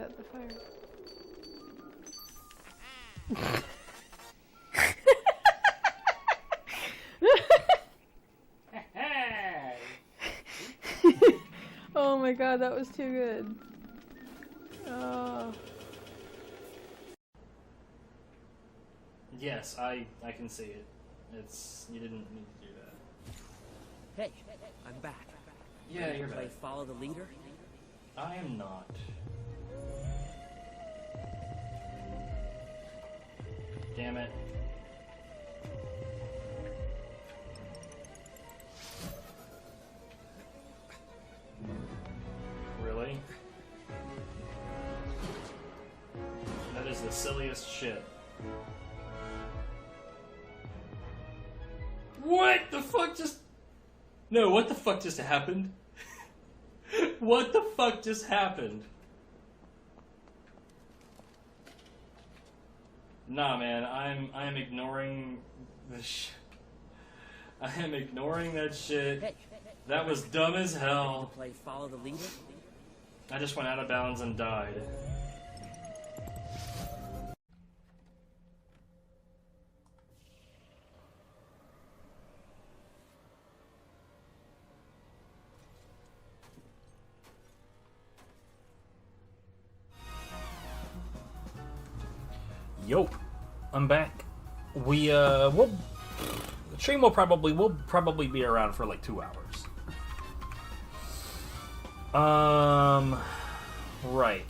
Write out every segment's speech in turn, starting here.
out the fire. Oh my god, that was too good. Oh. Yes, I can see it. You didn't need to do that. Hey, I'm back. Yeah, you're Play back. follow the leader? I am not. Damn it. Really? That is the silliest shit. What the fuck just... No, what the fuck just happened? What the fuck just happened? Nah, man, I'm ignoring this I am ignoring that shit. Hey, That was dumb as hell. play follow the leader? I just went out of bounds and died. Yo, I'm back. The stream will probably be around for like 2 hours. Right.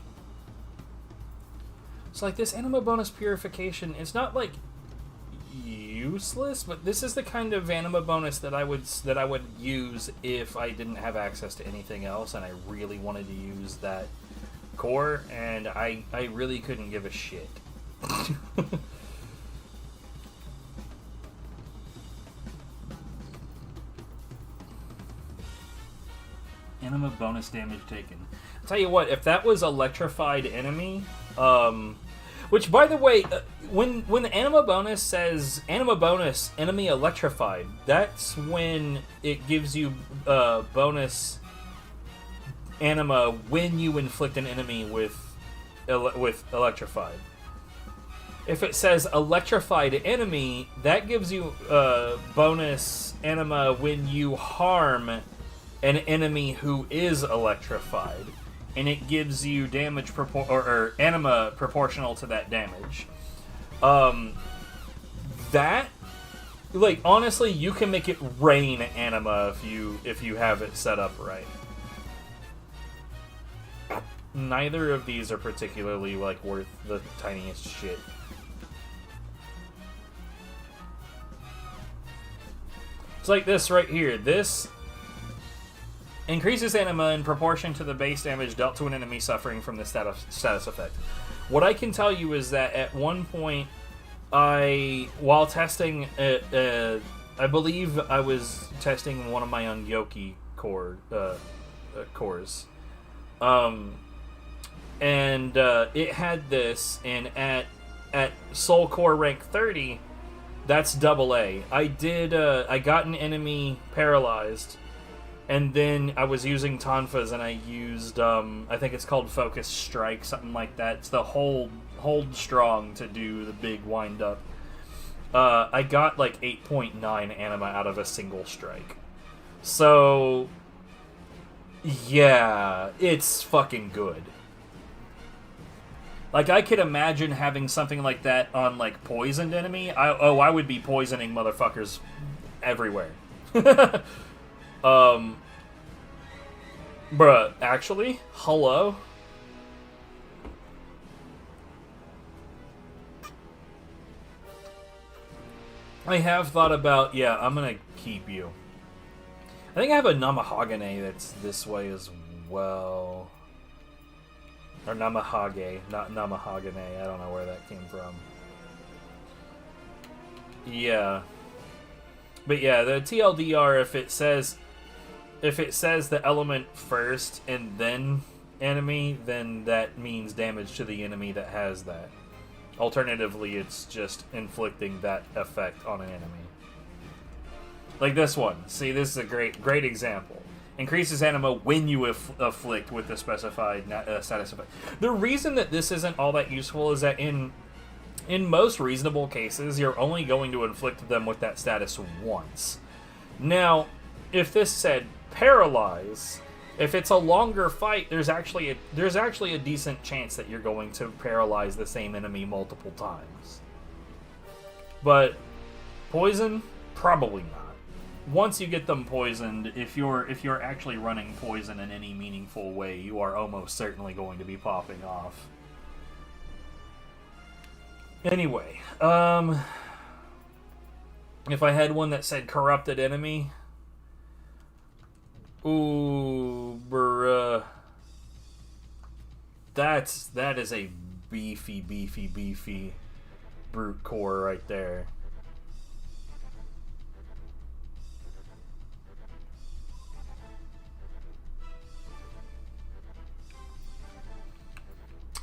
It's like this anima bonus purification. It's not like useless, but this is the kind of anima bonus that I would use if I didn't have access to anything else, and I really wanted to use that core, and I really couldn't give a shit. Anima bonus damage taken. I'll tell you what, if that was electrified enemy, which by the way, when the anima bonus says anima bonus enemy electrified, that's when it gives you bonus anima when you inflict an enemy with electrified. If it says electrified enemy, that gives you bonus anima when you harm an enemy who is electrified, and it gives you damage or anima proportional to that damage. That, like, honestly, you can make it rain anima if you have it set up right. Neither of these are particularly, like, worth the tiniest shit. It's like this right here. This increases anima in proportion to the base damage dealt to an enemy suffering from the status effect. What I can tell you is that at one point, while testing, I believe I was testing one of my Ungyoki cores, and it had this, and at Soul Core rank 30, that's AA. I got an enemy paralyzed, and then I was using Tonfas, and I used, I think it's called Focus Strike, something like that. It's the hold strong to do the big wind up. I got like 8.9 anima out of a single strike. So, yeah, it's fucking good. Like, I could imagine having something like that on, like, poisoned enemy. I would be poisoning motherfuckers everywhere. Bruh, actually? Hello? I have thought about, yeah, I'm gonna keep you. I think I have a Namahagane that's this way as well. Or Namahage, not Namahagane. I don't know where that came from. Yeah. But yeah, the TLDR, if it says the element first and then enemy, then that means damage to the enemy that has that. Alternatively, it's just inflicting that effect on an enemy. Like this one. See, this is a great example. Increases anima when you afflict with the specified status effect. The reason that this isn't all that useful is that in most reasonable cases, you're only going to inflict them with that status once. Now, if this said paralyze, if it's a longer fight, there's actually a decent chance that you're going to paralyze the same enemy multiple times. But poison, probably not. Once you get them poisoned, if you're actually running poison in any meaningful way, you are almost certainly going to be popping off. Anyway, if I had one that said corrupted enemy, ooh, bruh, that is a beefy brute core right there.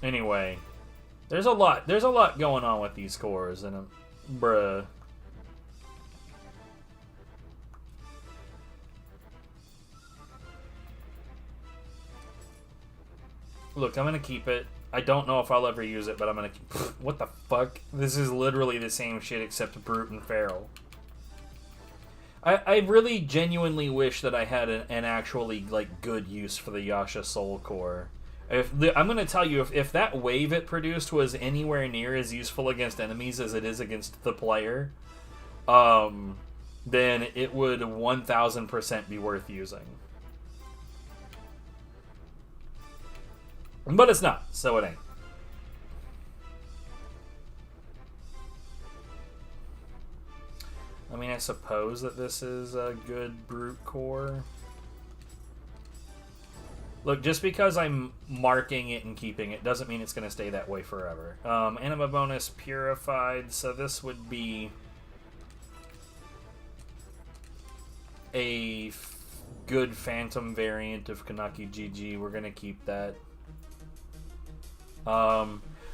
Anyway, there's a lot going on with these cores, and bruh. Look, I'm gonna keep it. I don't know if I'll ever use it, but I'm gonna keep... What the fuck? This is literally the same shit except brute and feral. I really genuinely wish that I had an actually, like, good use for the Yasha Soul Core. I'm going to tell you, if that wave it produced was anywhere near as useful against enemies as it is against the player, then it would 1000% be worth using. But it's not, so it ain't. I mean, I suppose that this is a good brute core. Look, just because I'm marking it and keeping it doesn't mean it's going to stay that way forever. Anima bonus purified, so this would be a good phantom variant of Kanaki GG. We're going to keep that.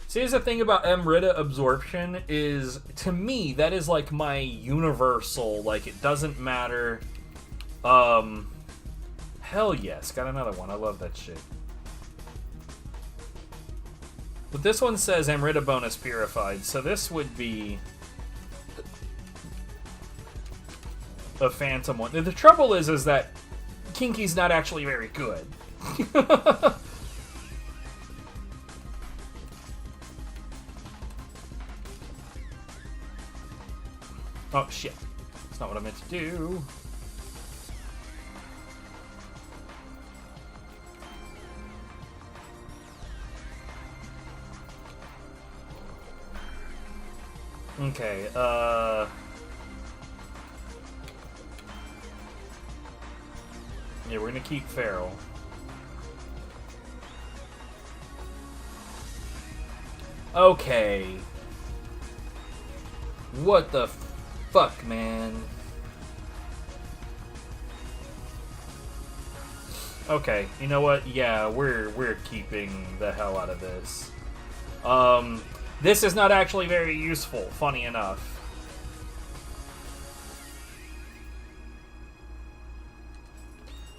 See, here's the thing about Amrita absorption is, to me, that is like my universal, like, it doesn't matter. Hell yes, got another one. I love that shit. But this one says Amrita bonus purified, so this would be a phantom one. The trouble is that Kinky's not actually very good. Oh shit. That's not what I meant to do. Okay, yeah, we're gonna keep feral. Okay. What the fuck, man? Okay, you know what? Yeah, we're keeping the hell out of this. This is not actually very useful, funny enough.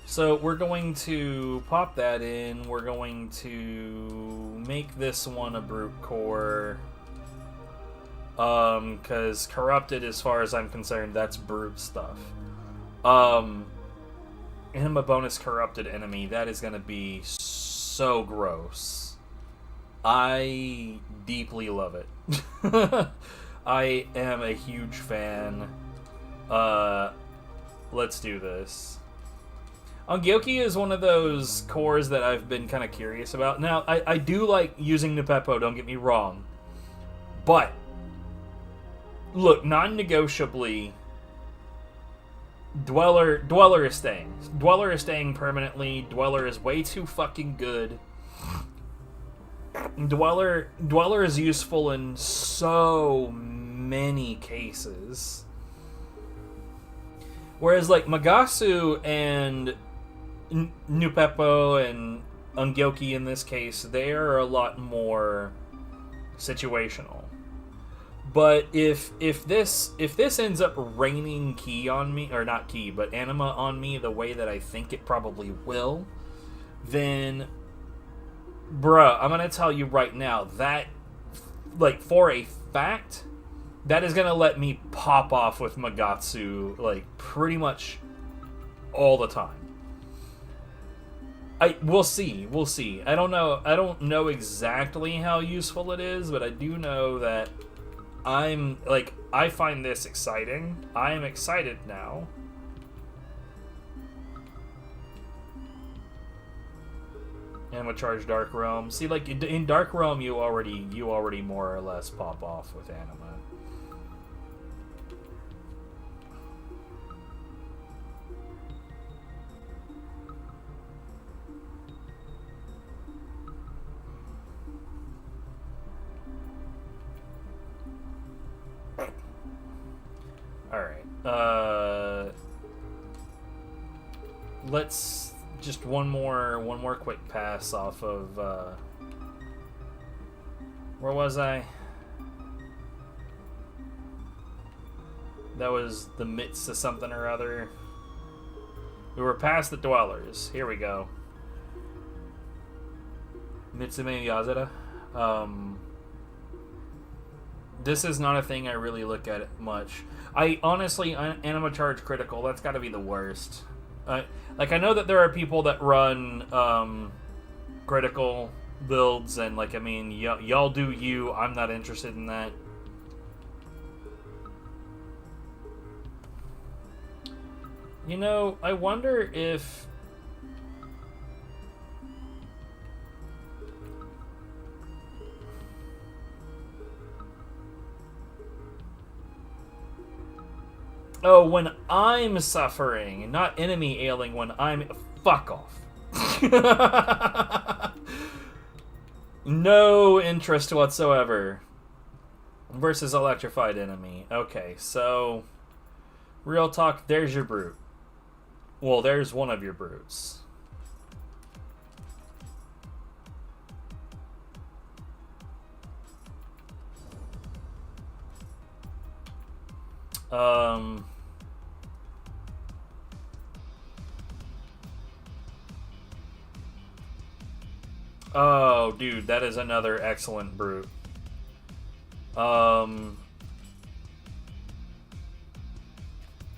So we're going to pop that in. We're going to make this one a brute core. Because corrupted, as far as I'm concerned, that's brute stuff. Anima bonus corrupted enemy, that is going to be so gross. I deeply love it. I am a huge fan. Let's do this. Ongyoki is one of those cores that I've been kind of curious about. Now, I do like using Nupeppo, don't get me wrong. But, look, non-negotiably, Dweller is staying. Dweller is staying permanently. Dweller is way too fucking good. Dweller is useful in so many cases. Whereas, like, Magasu and Nupeppo and Ongyoki in this case, they are a lot more situational. But if this ends up raining ki on me, or not ki, but anima on me the way that I think it probably will, then, bruh, I'm gonna tell you right now that, like, for a fact, that is gonna let me pop off with Magatsu, like, pretty much all the time. We'll see. I don't know exactly how useful it is, but I do know that I find this exciting. I am excited now. Anima charge Dark Realm. See, like in Dark Realm, you already more or less pop off with anima. Alright. Let's just one more quick pass off of where was I? That was the midst of something or other. We were past the Dwellers. Here we go. Mitsume Yazera. This is not a thing I really look at much. I honestly, anima charge critical, that's got to be the worst. Like, I know that there are people that run critical builds, and, like, I mean, y'all do you. I'm not interested in that. You know, I wonder if... Oh, when I'm suffering, not enemy ailing when I'm... Fuck off. No interest whatsoever. Versus electrified enemy. Okay, so... Real talk, there's your brute. Well, there's one of your brutes. Oh, dude, that is another excellent brute.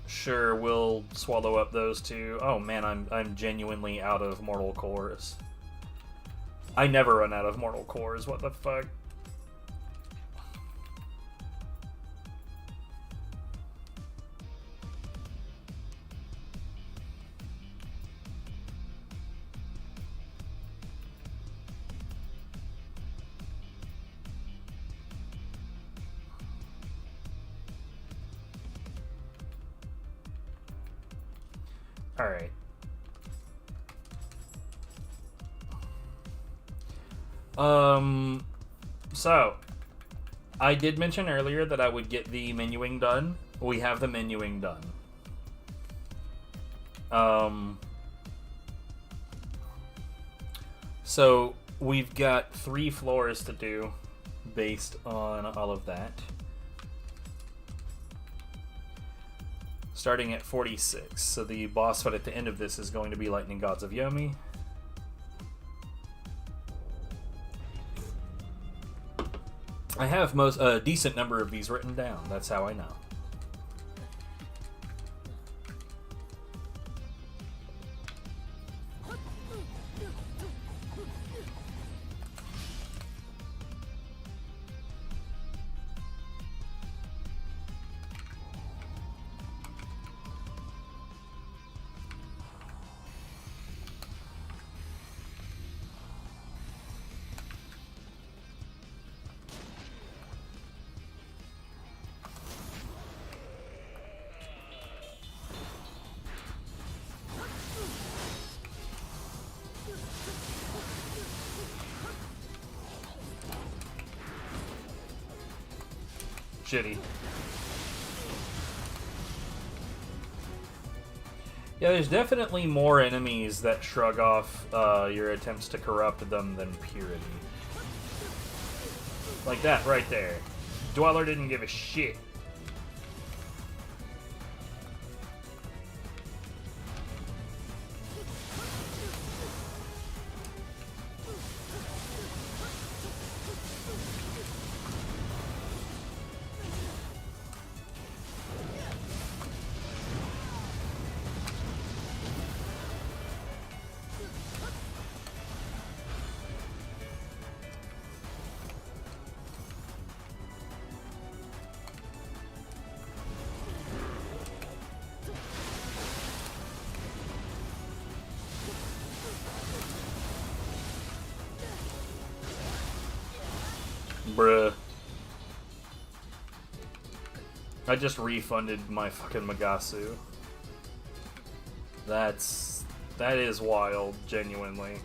Sure, we'll swallow up those two. Oh man, I'm genuinely out of mortal cores. I never run out of mortal cores. What the fuck? Alright. So, I did mention earlier that I would get the menuing done. We have the menuing done. So, we've got 3 floors to do based on all of that. Starting at 46, so the boss fight at the end of this is going to be Lightning Gods of Yomi. I have a decent number of these written down, that's how I know. Shitty. Yeah, there's definitely more enemies that shrug off your attempts to corrupt them than purity. Like that right there. Dweller didn't give a shit. Bruh. I just refunded my fucking Magasu. That is wild, genuinely.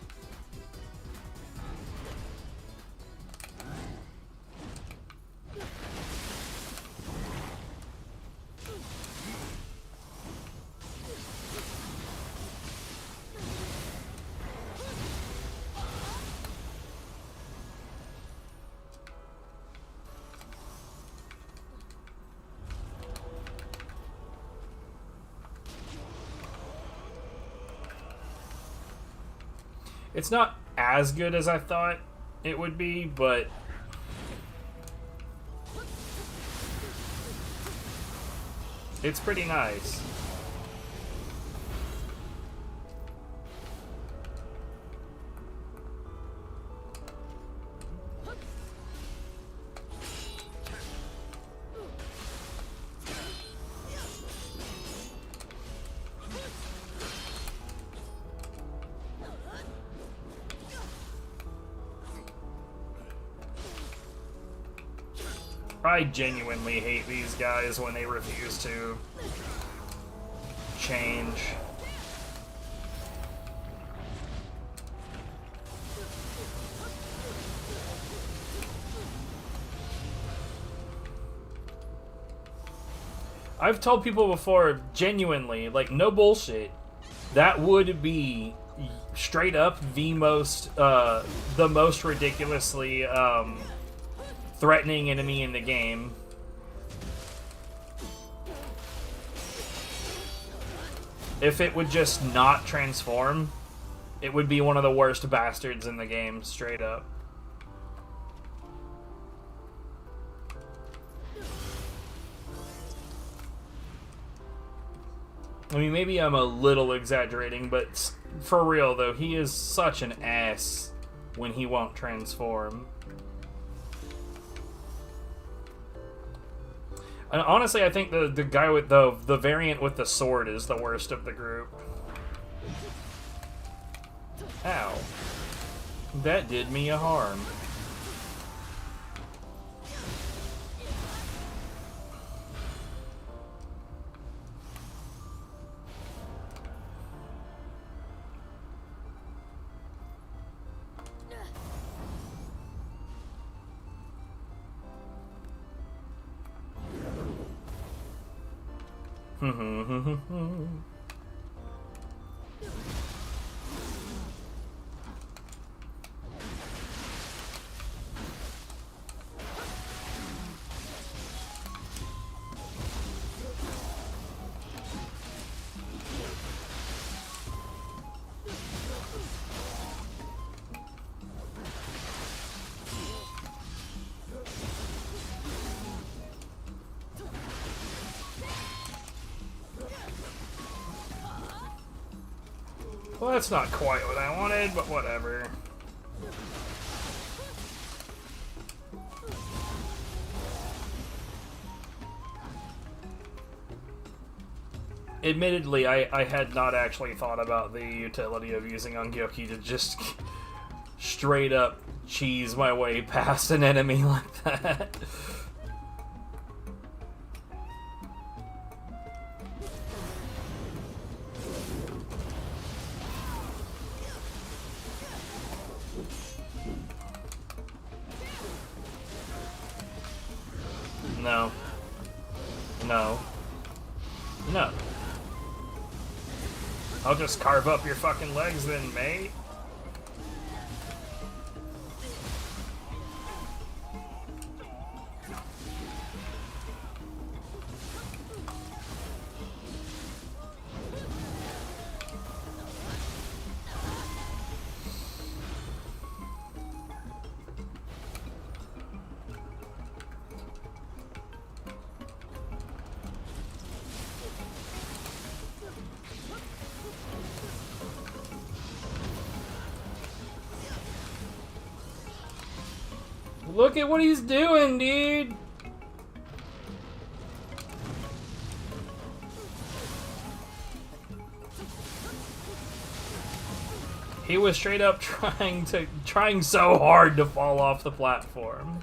It's not as good as I thought it would be, but it's pretty nice. I genuinely hate these guys when they refuse to change. I've told people before, genuinely, like, no bullshit, that would be straight up the most ridiculously, threatening enemy in the game. If it would just not transform, it would be one of the worst bastards in the game, straight up. I mean, maybe I'm a little exaggerating, but for real though, he is such an ass when he won't transform. And honestly, I think the guy with the variant with the sword is the worst of the group. Ow. That did me a harm. Well, that's not quite what I wanted, but whatever. Admittedly, I had not actually thought about the utility of using Ongyoki to just straight up cheese my way past an enemy like that. No. No. No. I'll just carve up your fucking legs then, mate. Look at what he's doing, dude! He was straight up trying so hard to fall off the platform.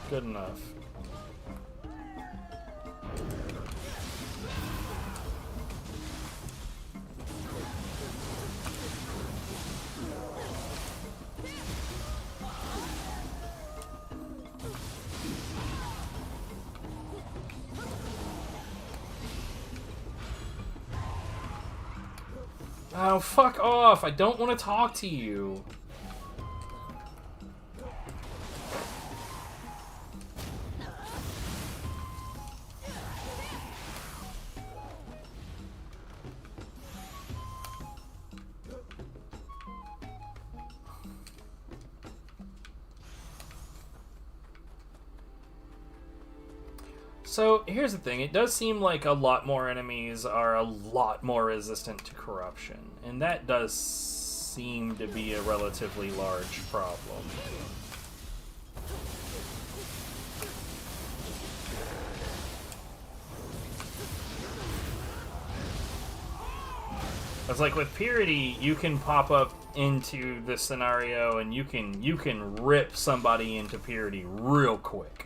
Good enough. Oh, fuck off! I don't want to talk to you. So, here's the thing. It does seem like a lot more enemies are a lot more resistant to corruption. And that does seem to be a relatively large problem. It's like with Purity, you can pop up into this scenario and you can rip somebody into Purity real quick.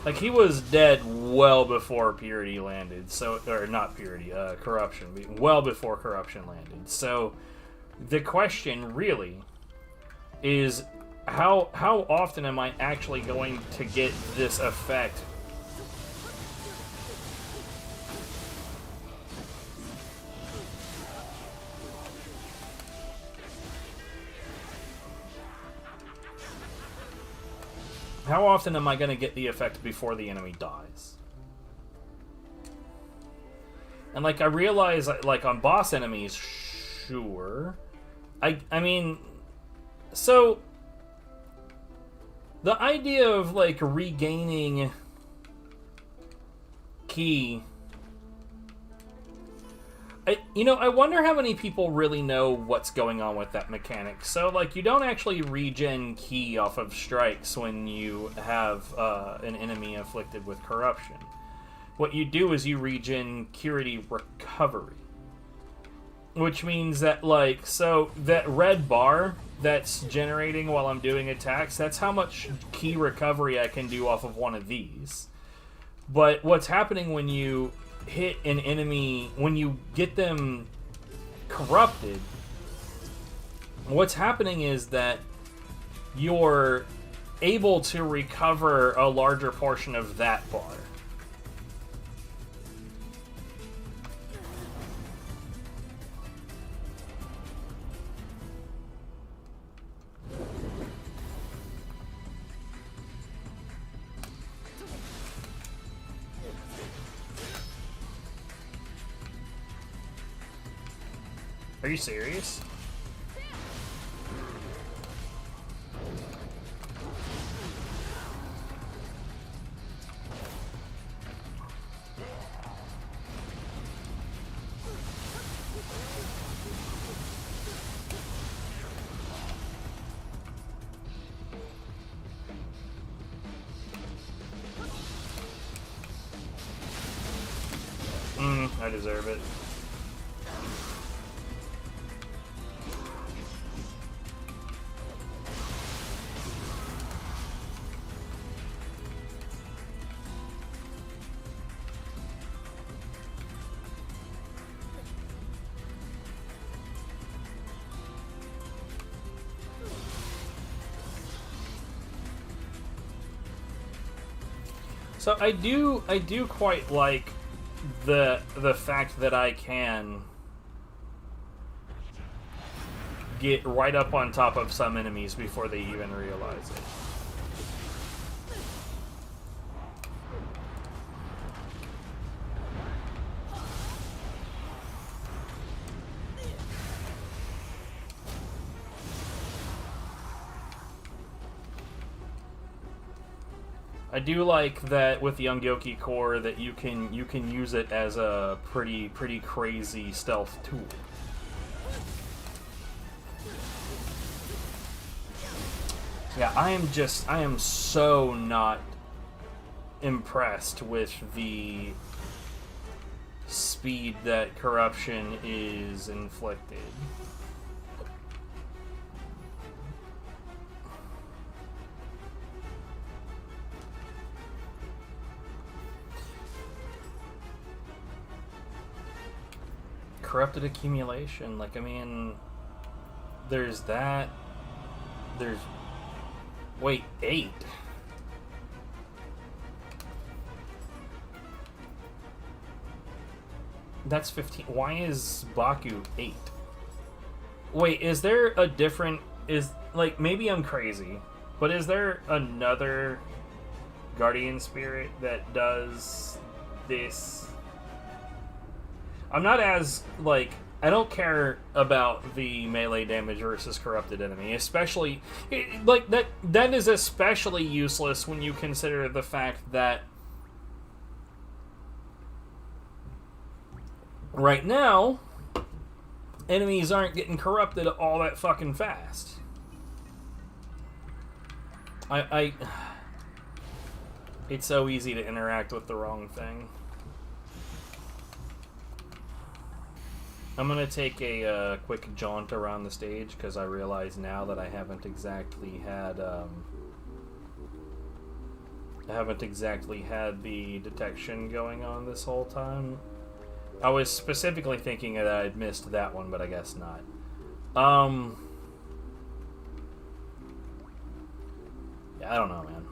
Like, he was dead well before Purity landed, so, or not Purity, Corruption, well before Corruption landed. So, the question really is, how often am I actually going to get this effect? How often am I going to get the effect before the enemy dies? And, like, I realize, like, on boss enemies, sure. I mean, so, the idea of, like, regaining ki... I wonder how many people really know what's going on with that mechanic. So, like, you don't actually regen ki off of strikes when you have an enemy afflicted with corruption. What you do is you regen Purity recovery. Which means that, like, so that red bar that's generating while I'm doing attacks, that's how much ki recovery I can do off of one of these. But what's happening when you hit an enemy, when you get them corrupted, what's happening is that you're able to recover a larger portion of that bar. Are you serious? I deserve it. So I do quite like the fact that I can get right up on top of some enemies before they even realize it. I do like that with the Ungyoki core that you can use it as a pretty crazy stealth tool. Yeah, I am so not impressed with the speed that corruption is inflicted. Corrupted accumulation, like, I mean, there's that, there's, wait, 8? That's 15. Why is Baku 8? Wait, is there a different, like, maybe I'm crazy, but is there another Guardian Spirit that does this? I'm not as, like, I don't care about the melee damage versus corrupted enemy, especially, like, that is especially useless when you consider the fact that right now, enemies aren't getting corrupted all that fucking fast. It's so easy to interact with the wrong thing. I'm gonna take a quick jaunt around the stage because I realize now that I haven't exactly had the detection going on this whole time. I was specifically thinking that I'd missed that one, but I guess not. Yeah, I don't know, man.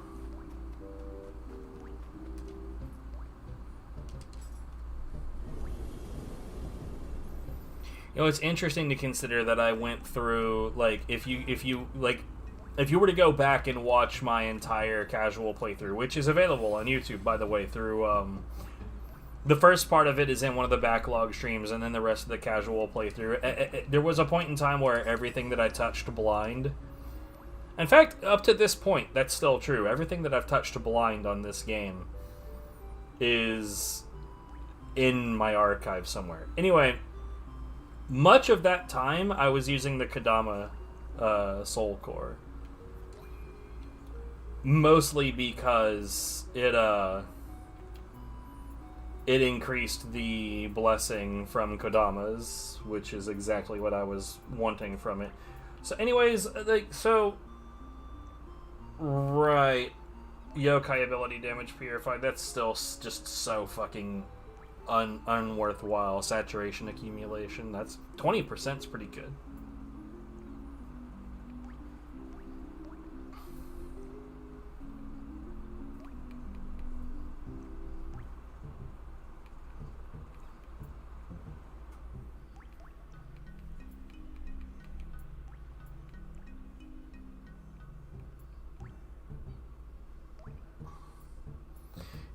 You know, it's interesting to consider that I went through, like, if you were to go back and watch my entire casual playthrough, which is available on YouTube, by the way, through, the first part of it is in one of the backlog streams, and then the rest of the casual playthrough. There was a point in time where everything that I touched blind. In fact, up to this point, that's still true. Everything that I've touched blind on this game is in my archive somewhere. Anyway, much of that time, I was using the Kodama Soul Core. Mostly because it increased the blessing from Kodama's, which is exactly what I was wanting from it. So anyways, like, so... Right. Yokai ability damage purified, that's still just so fucking unworthwhile. Saturation accumulation, that's 20% is pretty good.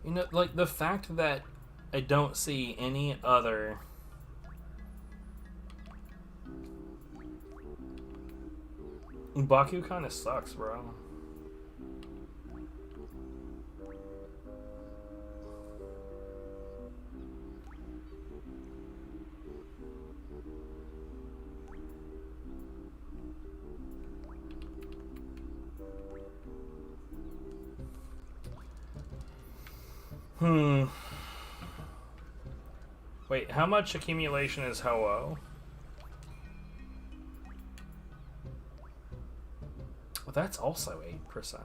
You know, like, the fact that I don't see any other... Baku kind of sucks, bro. Wait, how much accumulation is Ho-Oh? Well, that's also 8%.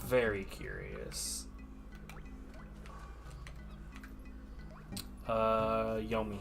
Very curious. Yomi.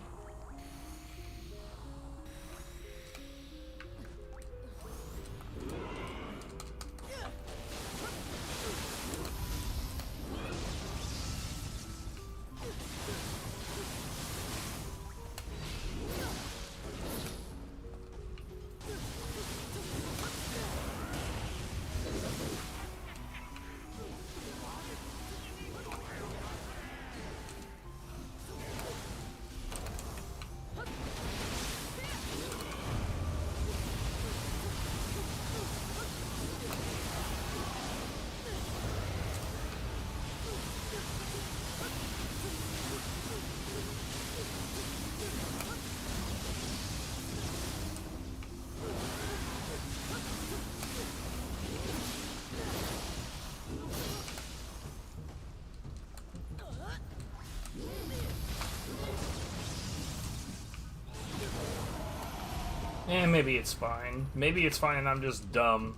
Maybe it's fine. Maybe it's fine and I'm just dumb.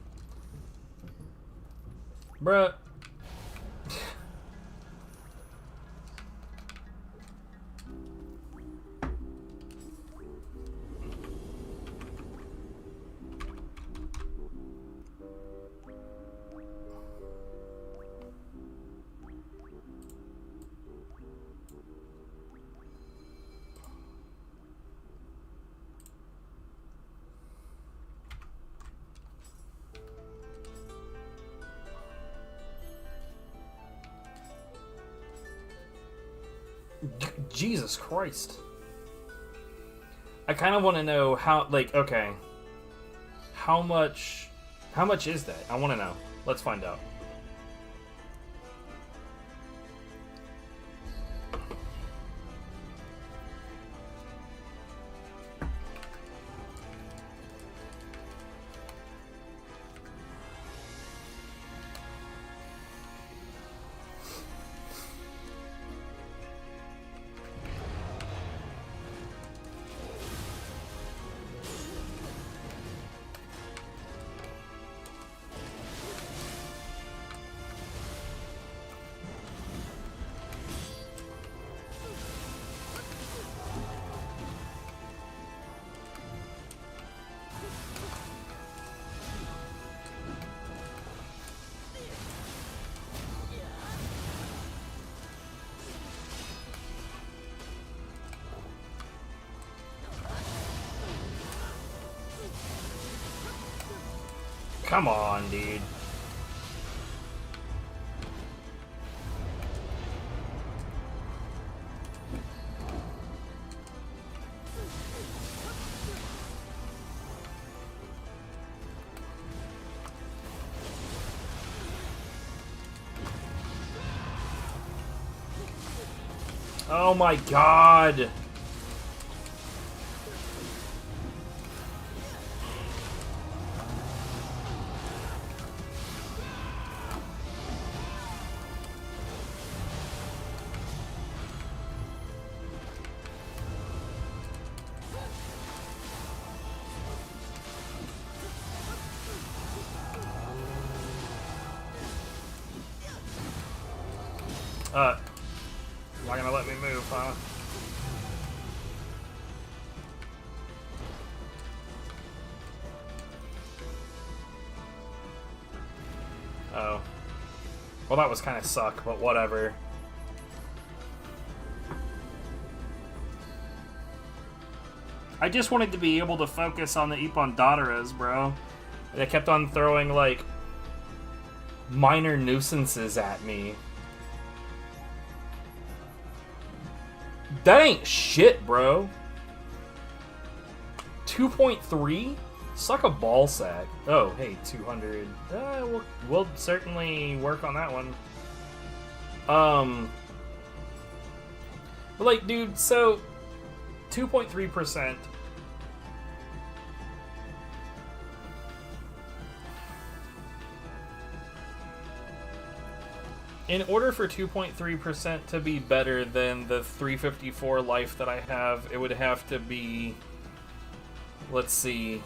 Bruh. Jesus Christ. I kind of want to know how, like, okay. How much is that? I want to know. Let's find out. Come on, dude. Oh my God. Not gonna let me move, huh? Oh. Well, that was kind of suck, but whatever. I just wanted to be able to focus on the Ippondateras, bro. They kept on throwing, like, minor nuisances at me. That ain't shit, bro. 2.3? Suck a ball sack. Oh, hey, 200. We'll certainly work on that one. But like, dude, so 2.3%. In order for 2.3% to be better than the 354 life that I have, it would have to be, let's see,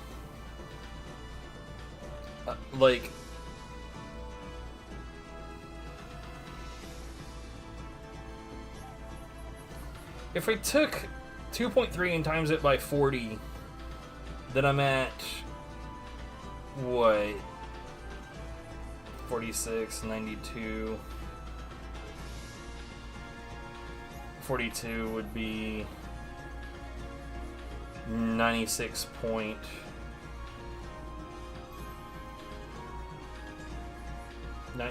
like, if I took 2.3 and times it by 40, then I'm at, what, 46, 92... 42 would be 96 point.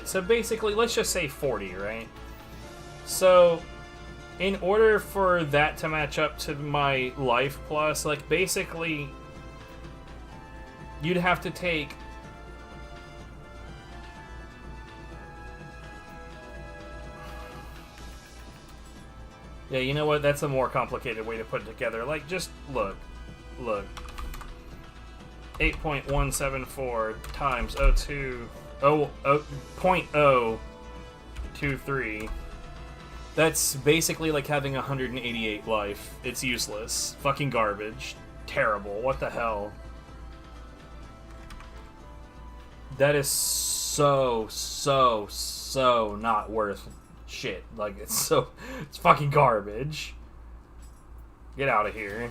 So basically, let's just say 40, right? So, in order for that to match up to my life plus, like, basically, you'd have to take... Yeah, you know what? That's a more complicated way to put it together. Like, just look. 8.174 times 0.023. That's basically like having 188 life. It's useless. Fucking garbage. Terrible. What the hell? That is so not worth shit. Like, it's fucking garbage. Get out of here.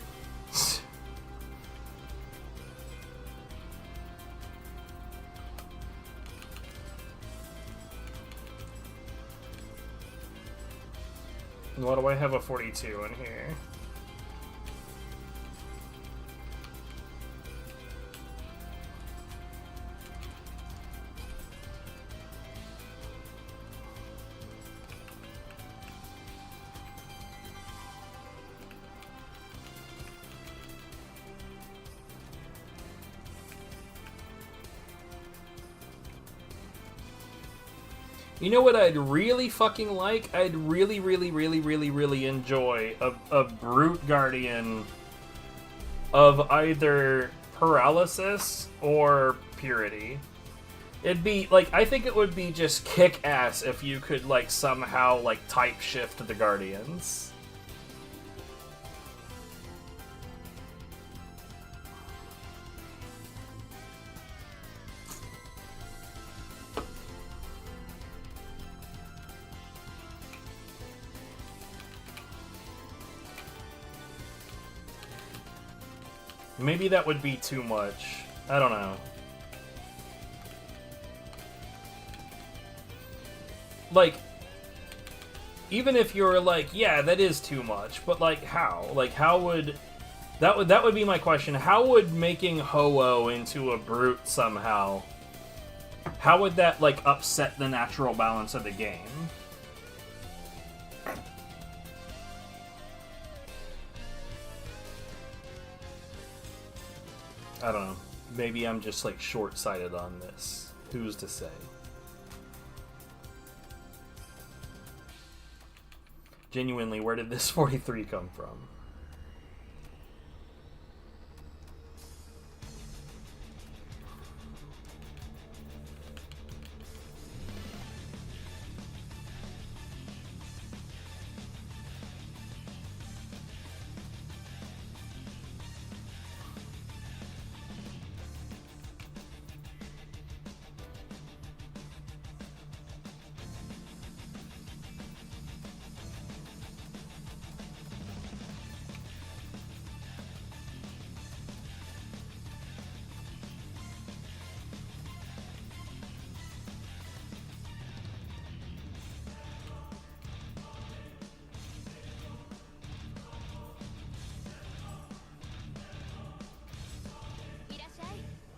Why do I have a 42 in here? You know what I'd really fucking like? I'd really enjoy a Brute Guardian of either Paralysis or Purity. It'd be, like, I think it would be just kick-ass if you could, like, somehow, like, type shift the Guardians. Maybe that would be too much. I don't know. Like, even if you're like, yeah, that is too much, but like, how? Like, how would... That would be my question. How would making Ho-Oh into a Brute somehow... How would that, like, upset the natural balance of the game? I don't know. Maybe I'm just, like, short-sighted on this. Who's to say? Genuinely, where did this 43 come from?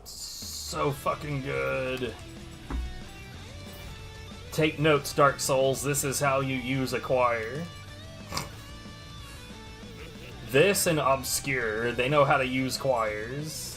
So fucking good. Take notes, Dark Souls. This is how you use Acquire. This and Obscure, they know how to use Quires.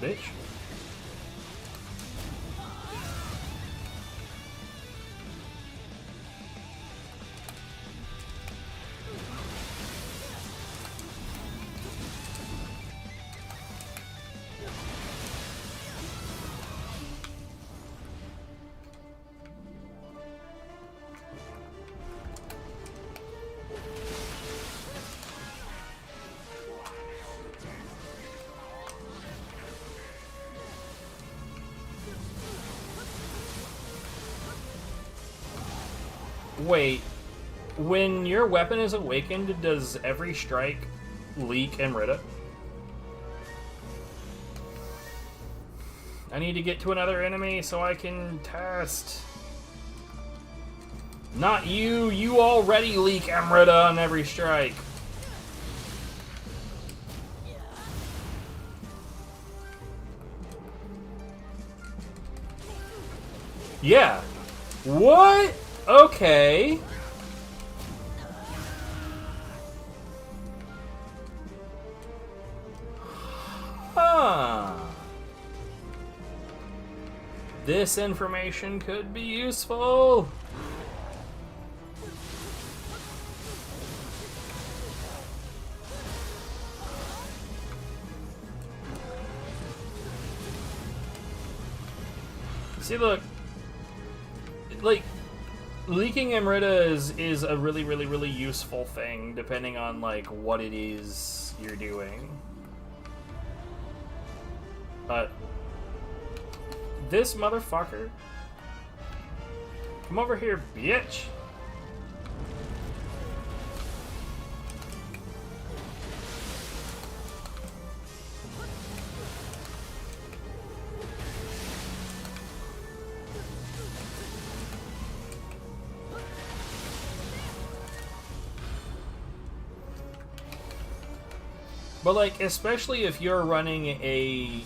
Bitch. Wait, when your weapon is awakened, does every strike leak and rid it? I need to get to another enemy so I can test. Not you. You already leak Emerita on every strike. Yeah. What? Okay. Huh. This information could be useful. See, look. Like, leaking Emerita is a really useful thing, depending on, like, what it is you're doing. But this motherfucker. Come over here, bitch. But, like, especially if you're running a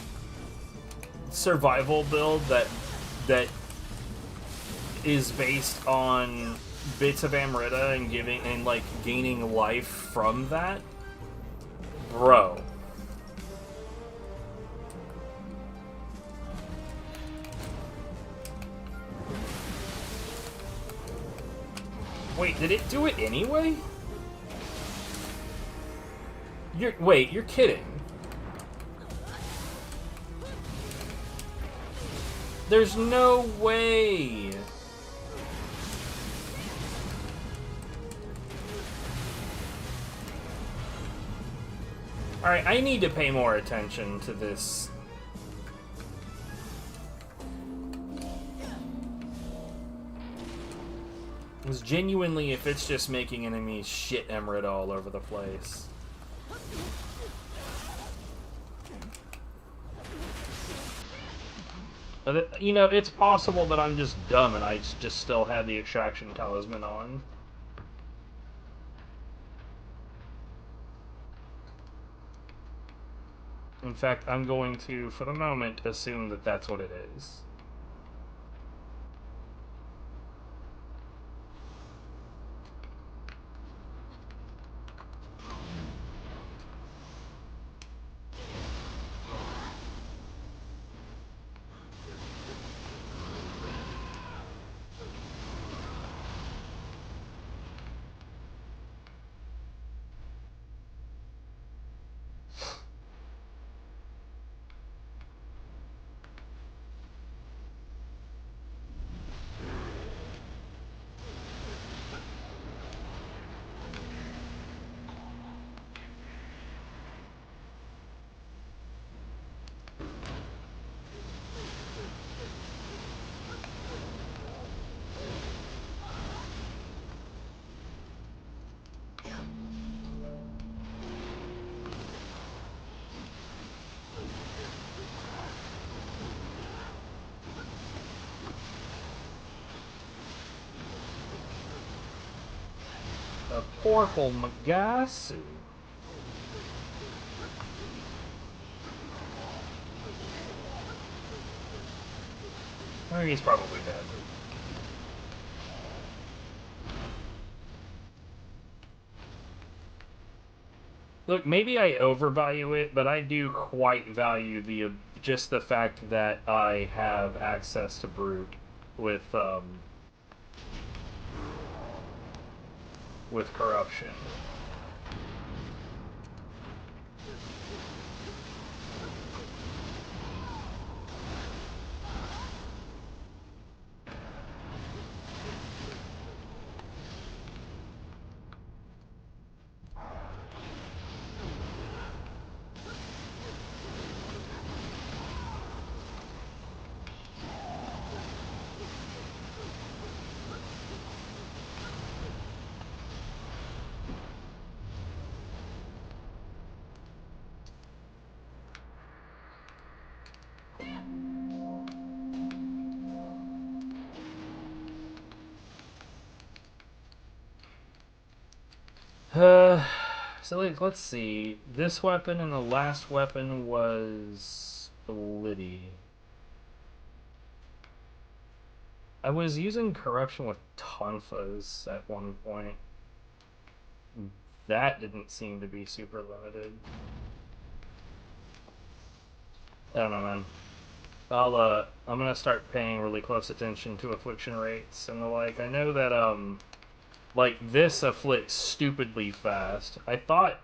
survival build that is based on bits of Amrita and like gaining life from that, bro. Wait, did it do it anyway? You're kidding. There's no way. Alright, I need to pay more attention to this. Because genuinely, if it's just making enemies shit Emerald all over the place. You know, it's possible that I'm just dumb and I just still have the Extraction Talisman on. In fact, I'm going to, for the moment, assume that that's what it is. A Portal Magasu. I think he's probably dead. Look, maybe I overvalue it, but I do quite value the just the fact that I have access to Brute with corruption. Uh, so let's see. This weapon and the last weapon was Liddy. I was using corruption with tonfas at one point. That didn't seem to be super limited. I don't know, man. I'm gonna start paying really close attention to affliction rates and the like. I know that, like, this afflicts stupidly fast. I thought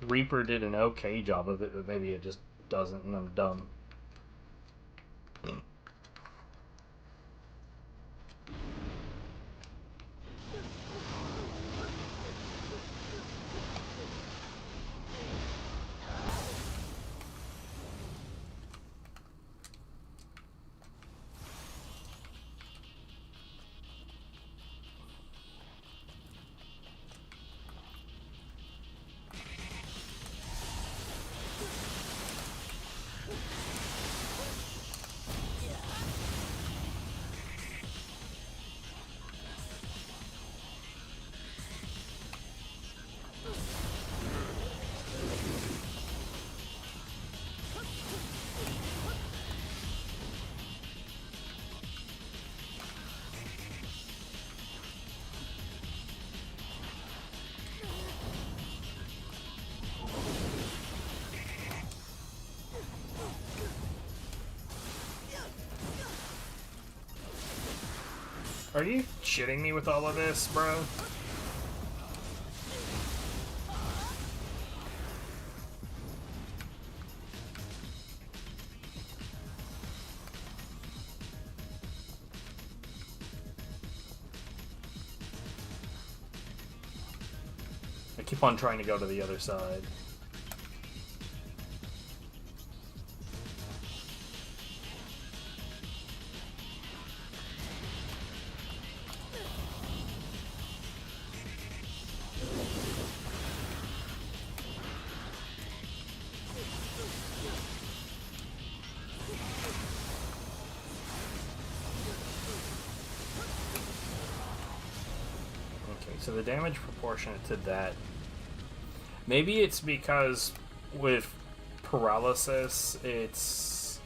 Reaper did an okay job of it, but maybe it just doesn't, and I'm dumb. Are you shitting me with all of this, bro? I keep on trying to go to the other side. So the damage proportionate to that. Maybe it's because with paralysis, it's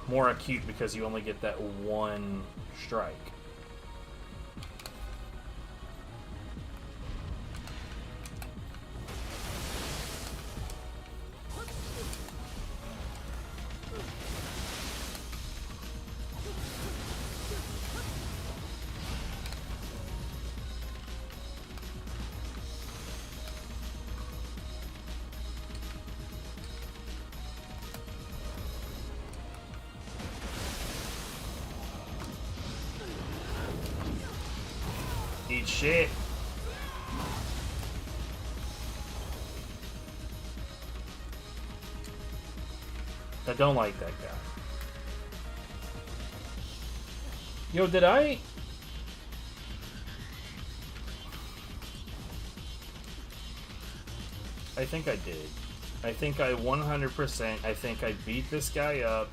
more acute because you only get that one strike. Eat shit. I don't like that guy. Yo, did I... I think I did. I think I 100%, I think I beat this guy up.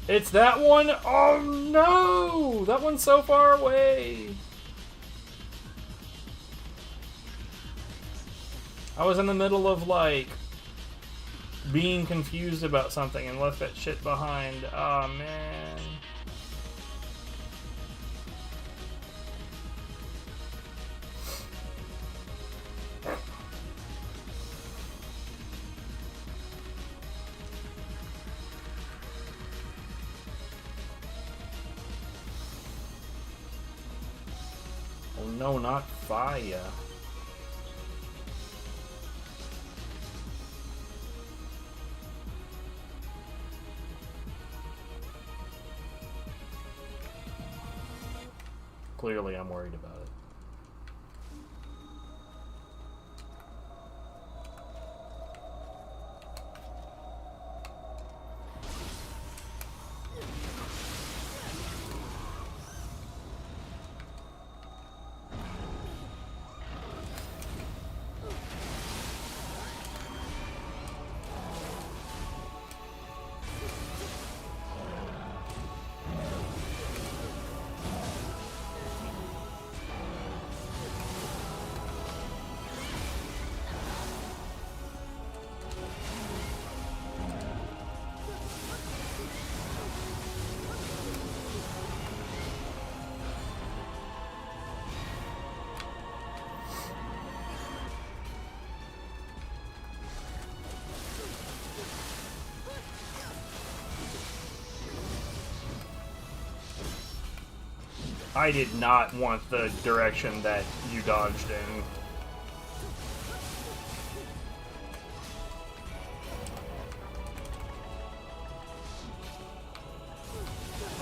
It's that one? Oh no! That one's so far away! I was in the middle of, like, being confused about something and left that shit behind. Oh man. Oh no, not fire. Clearly, I'm worried about it. I did not want the direction that you dodged in.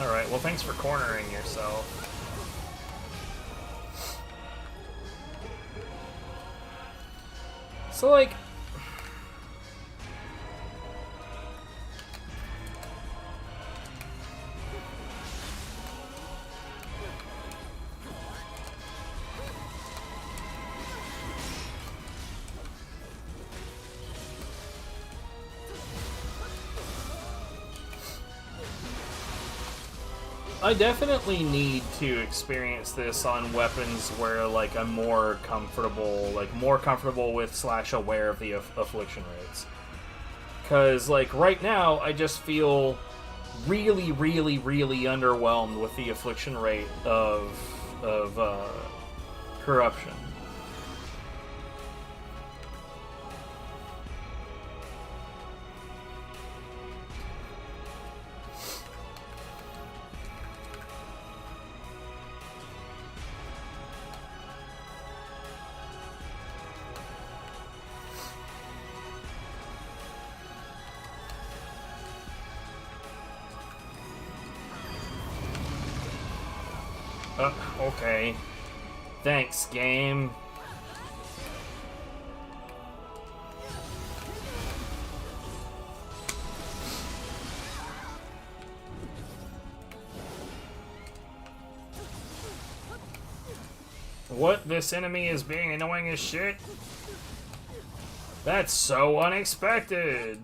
Alright, well thanks for cornering yourself. So, like... I definitely need to experience this on weapons where, like, I'm more comfortable with / aware of the affliction rates. Because, like, right now, I just feel really, really, really underwhelmed with the affliction rate of corruption. Okay. Thanks, game. What? This enemy is being annoying as shit? That's so unexpected.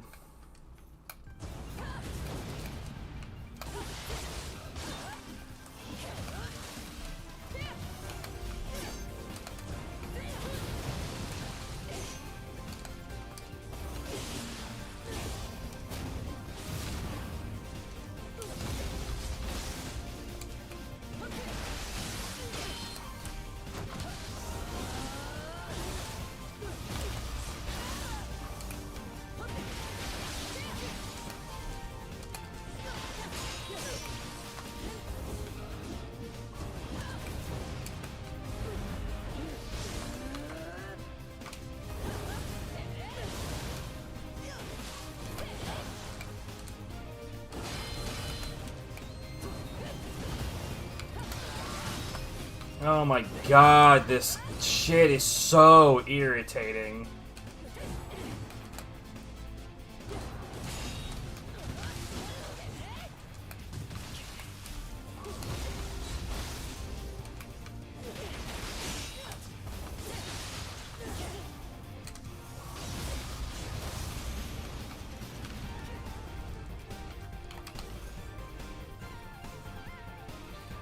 Oh my god, this shit is so irritating.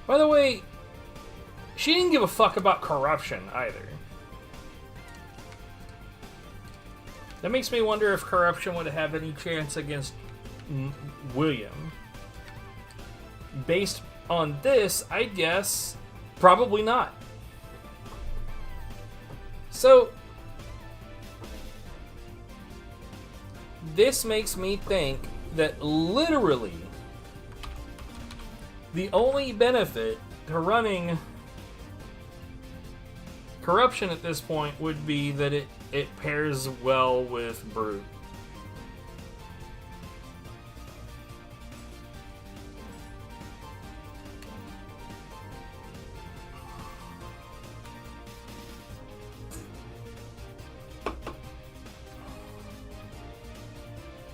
By the way, she didn't give a fuck about corruption, either. That makes me wonder if corruption would have any chance against William. Based on this, I guess probably not. So, this makes me think that literally the only benefit to running corruption at this point would be that it pairs well with Brute.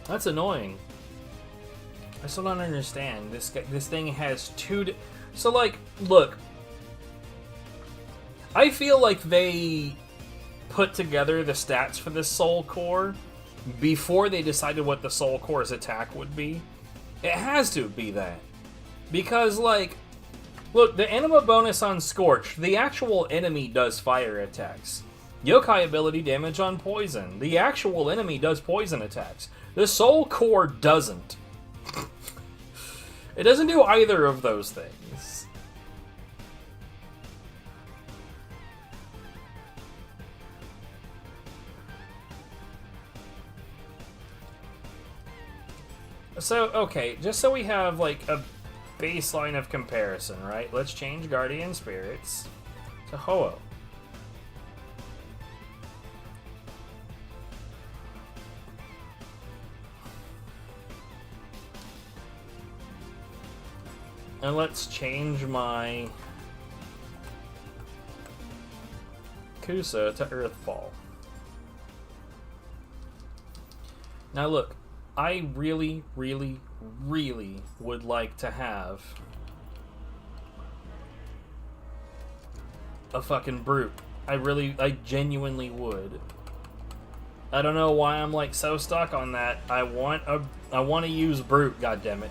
That's annoying. I still don't understand. This thing has two... So, like, look. I feel like they put together the stats for this Soul Core before they decided what the Soul Core's attack would be. It has to be that. Because, like, look, the Anima bonus on Scorch, the actual enemy does fire attacks. Yokai ability damage on poison. The actual enemy does poison attacks. The Soul Core doesn't. It doesn't do either of those things. So, okay, just so we have, like, a baseline of comparison, right? Let's change Guardian Spirits to Ho-Oh. And let's change my Kusa to Earthfall. Now look, I really, really, really would like to have a fucking Brute. I genuinely would. I don't know why I'm like so stuck on that. I want to use Brute, goddammit.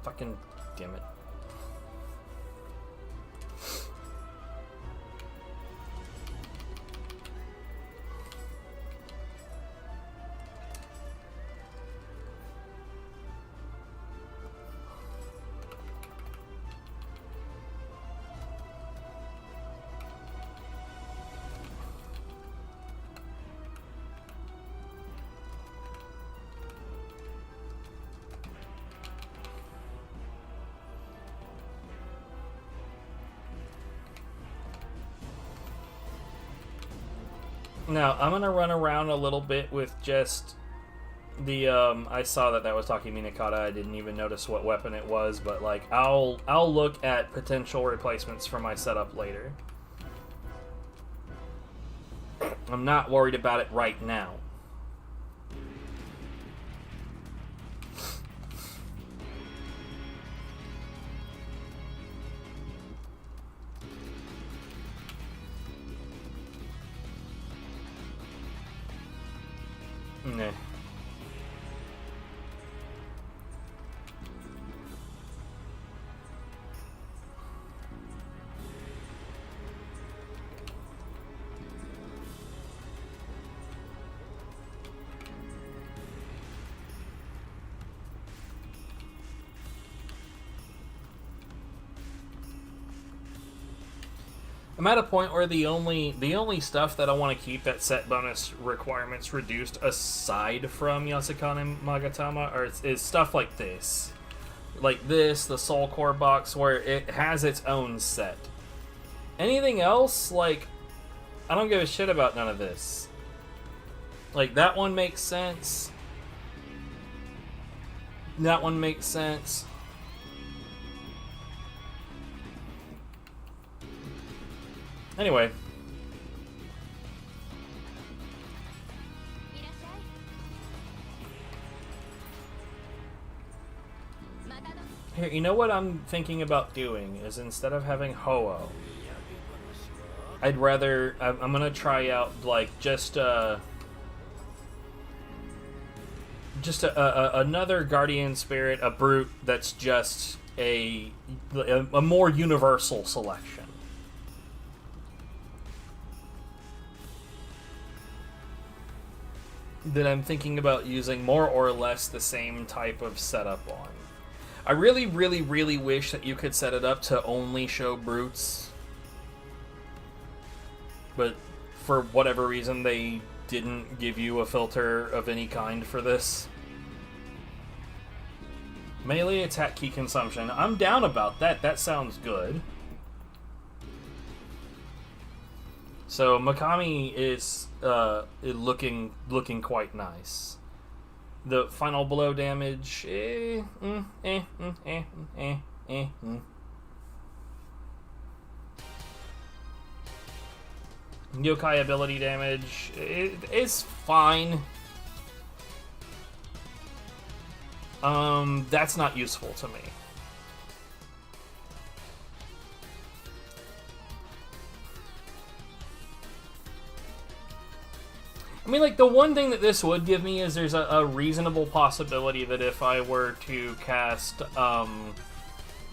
Fucking damn it. Now, I'm gonna run around a little bit with just the, I saw that was talking Minakata. I didn't even notice what weapon it was, but, like, I'll look at potential replacements for my setup later. I'm not worried about it right now. Nah. I'm at a point where the only stuff that I want to keep that set bonus requirements reduced aside from Yasukane Magatama is stuff like this. Like this, the Soul Core box, where it has its own set. Anything else, like, I don't give a shit about none of this. Like, that one makes sense. That one makes sense. Anyway. Here, you know what I'm thinking about doing is instead of having Ho-Oh, I'm gonna try out like just another Guardian Spirit, a Brute that's just a more universal selection. That I'm thinking about using more or less the same type of setup on. I really, really, really wish that you could set it up to only show Brutes. But for whatever reason, they didn't give you a filter of any kind for this. Melee attack key consumption. I'm down about that. That sounds good. So Makami is looking quite nice. The final blow damage, Yokai ability damage is fine. That's not useful to me. I mean, like, the one thing that this would give me is there's a reasonable possibility that if I were to cast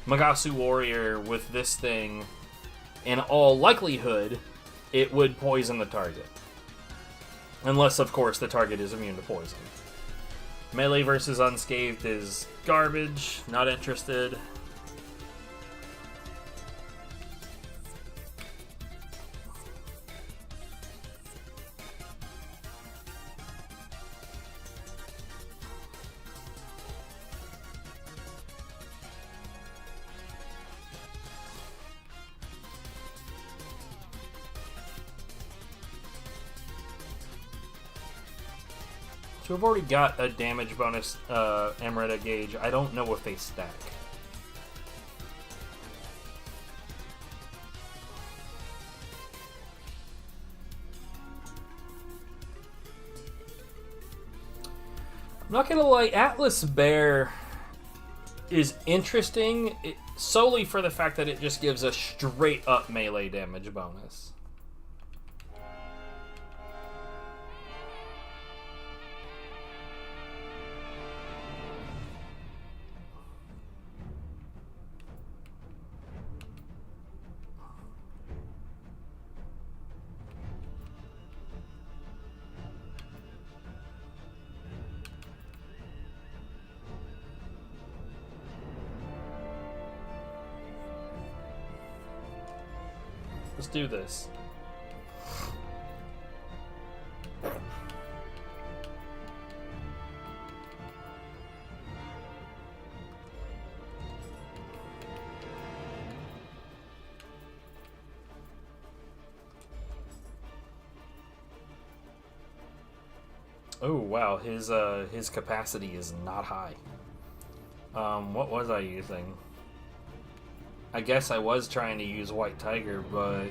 Magasu Warrior with this thing, in all likelihood, it would poison the target. Unless, of course, the target is immune to poison. Melee versus Unscathed is garbage. Not interested. So we've already got a damage bonus Emerita gauge. I don't know if they stack. I'm not gonna lie, Atlas Bear is interesting solely for the fact that it just gives a straight up melee damage bonus. Let's do this. Oh wow, his capacity is not high. What was I using? I guess I was trying to use White Tiger, but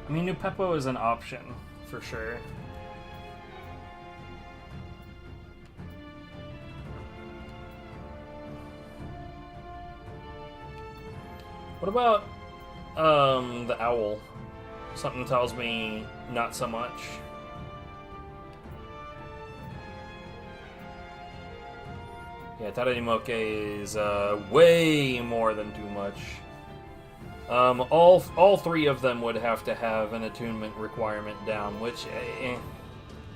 I mean, Nupepo is an option for sure. What about the owl? Something tells me not so much. Yeah, Taranimoke is way more than too much. All three of them would have to have an attunement requirement down, which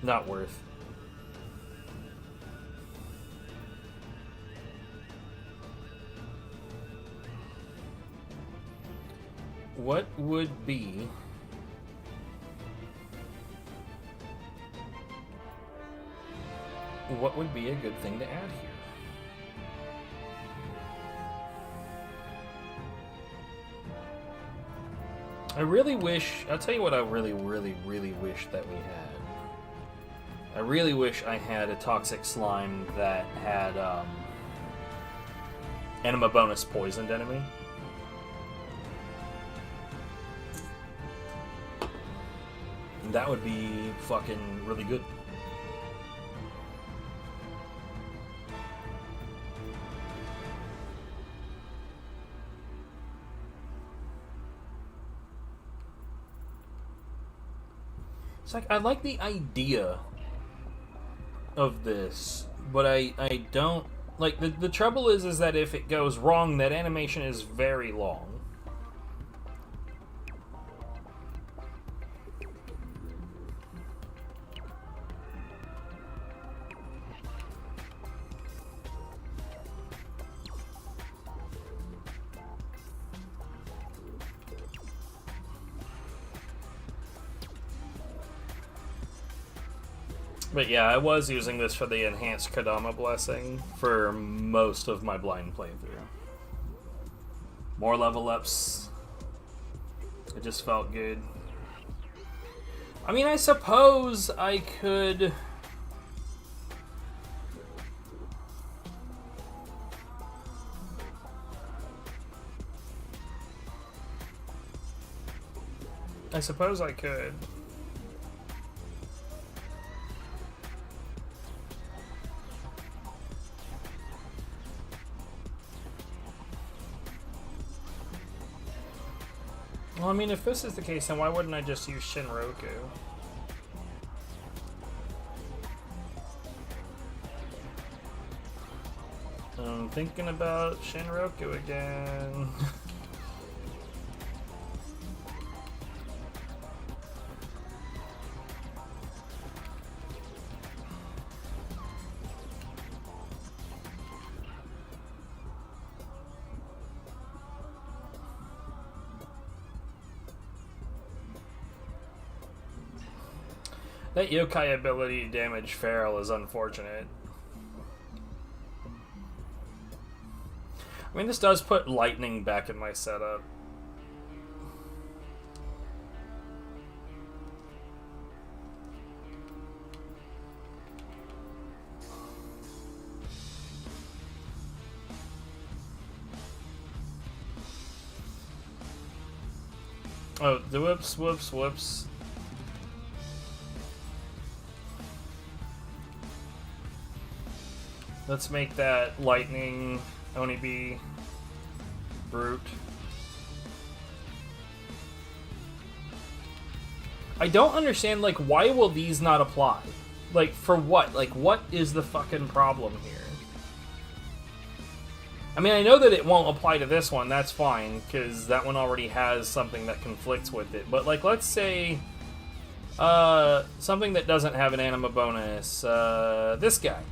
not worth. What would be a good thing to add here? I really wish, I'll tell you what I really wish that we had. I really wish I had a toxic slime that had Anima bonus poisoned enemy. That would be fucking really good. It's like, I like the idea of this, but I don't... Like, the trouble is that if it goes wrong, that animation is very long. But yeah, I was using this for the enhanced Kodama blessing for most of my blind playthrough. More level ups. It just felt good. I mean, I suppose I could... Well, I mean, if this is the case, then why wouldn't I just use Shinroku? I'm thinking about Shinroku again. That yokai ability to damage feral is unfortunate. I mean, this does put lightning back in my setup. Oh, the whoops, whoops, whoops. Let's make that lightning only be brute. I don't understand, like, why will these not apply? Like, for what? Like, what is the fucking problem here? I mean, I know that it won't apply to this one, that's fine, because that one already has something that conflicts with it. But, like, let's say, something that doesn't have an anima bonus, this guy.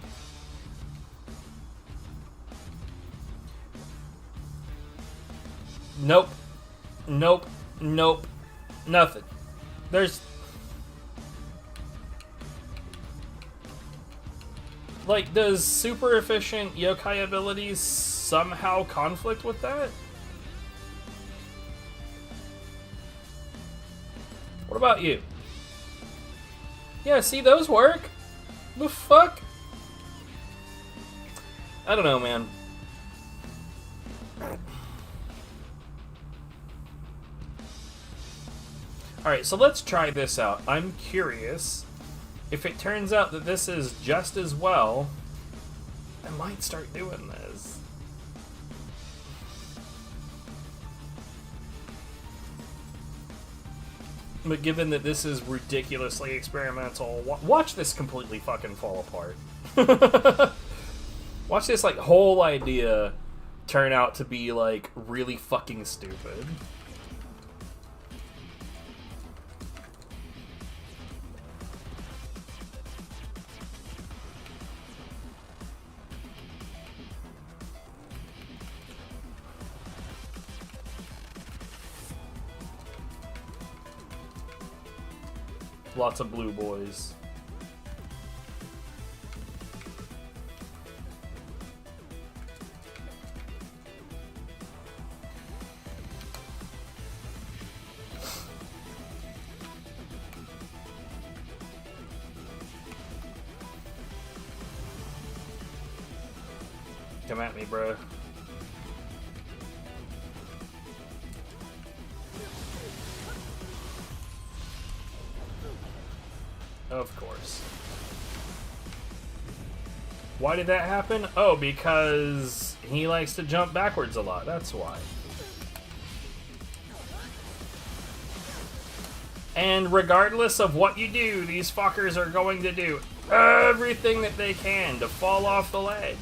Nope. Nope. Nope. Nothing. There's... Like, does super efficient yokai abilities somehow conflict with that? What about you? Yeah, see, those work. The fuck? I don't know, man. Alright, so let's try this out. I'm curious. If it turns out that this is just as well, I might start doing this. But given that this is ridiculously experimental, watch this completely fucking fall apart. Watch this, like, whole idea turn out to be, like, really fucking stupid. Lots of blue boys. Come at me, bro. Of course. Why did that happen? Oh, because he likes to jump backwards a lot. That's why. And regardless of what you do, these fuckers are going to do everything that they can to fall off the ledge.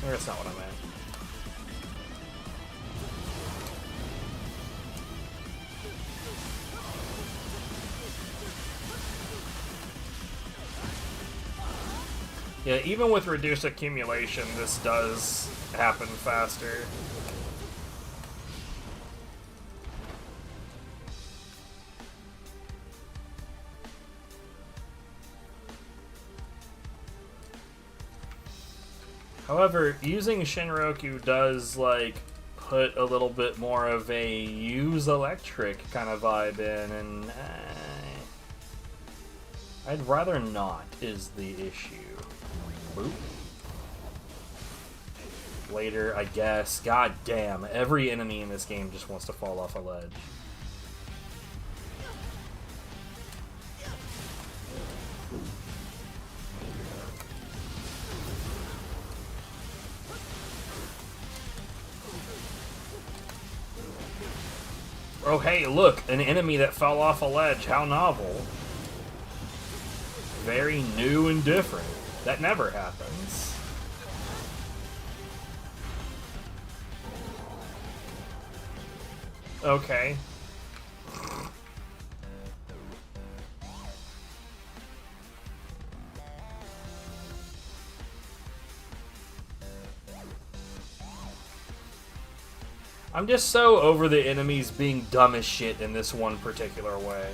That's not what I meant. Yeah, even with reduced accumulation, this does happen faster. However, using Shinroku does, like, put a little bit more of a use electric kind of vibe in, and I'd rather not, is the issue. Boop. Later, I guess. God damn, every enemy in this game just wants to fall off a ledge. Oh, hey, look, an enemy that fell off a ledge. How novel. Very new and different. That never happens. Okay. I'm just so over the enemies being dumb as shit in this one particular way.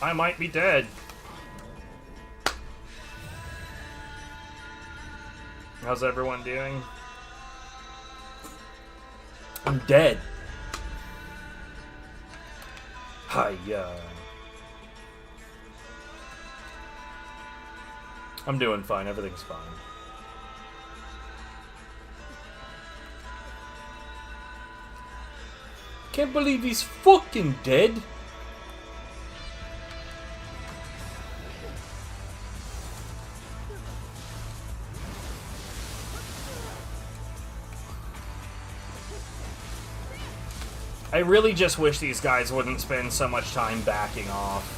I might be dead. How's everyone doing? I'm dead. Hiya. I'm doing fine. Everything's fine. Can't believe he's fucking dead. I really just wish these guys wouldn't spend so much time backing off.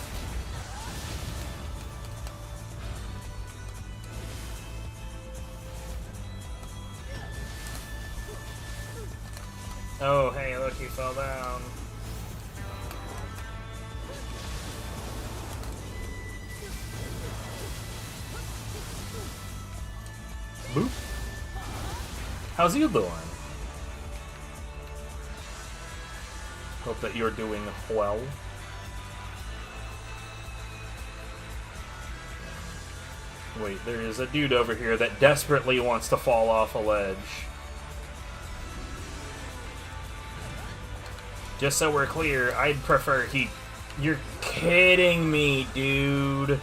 Oh, hey, look, he fell down. Boop. How's you doing? Hope that you're doing well. Wait, there is a dude over here that desperately wants to fall off a ledge. Just so we're clear, I'd prefer he... You're kidding me, dude.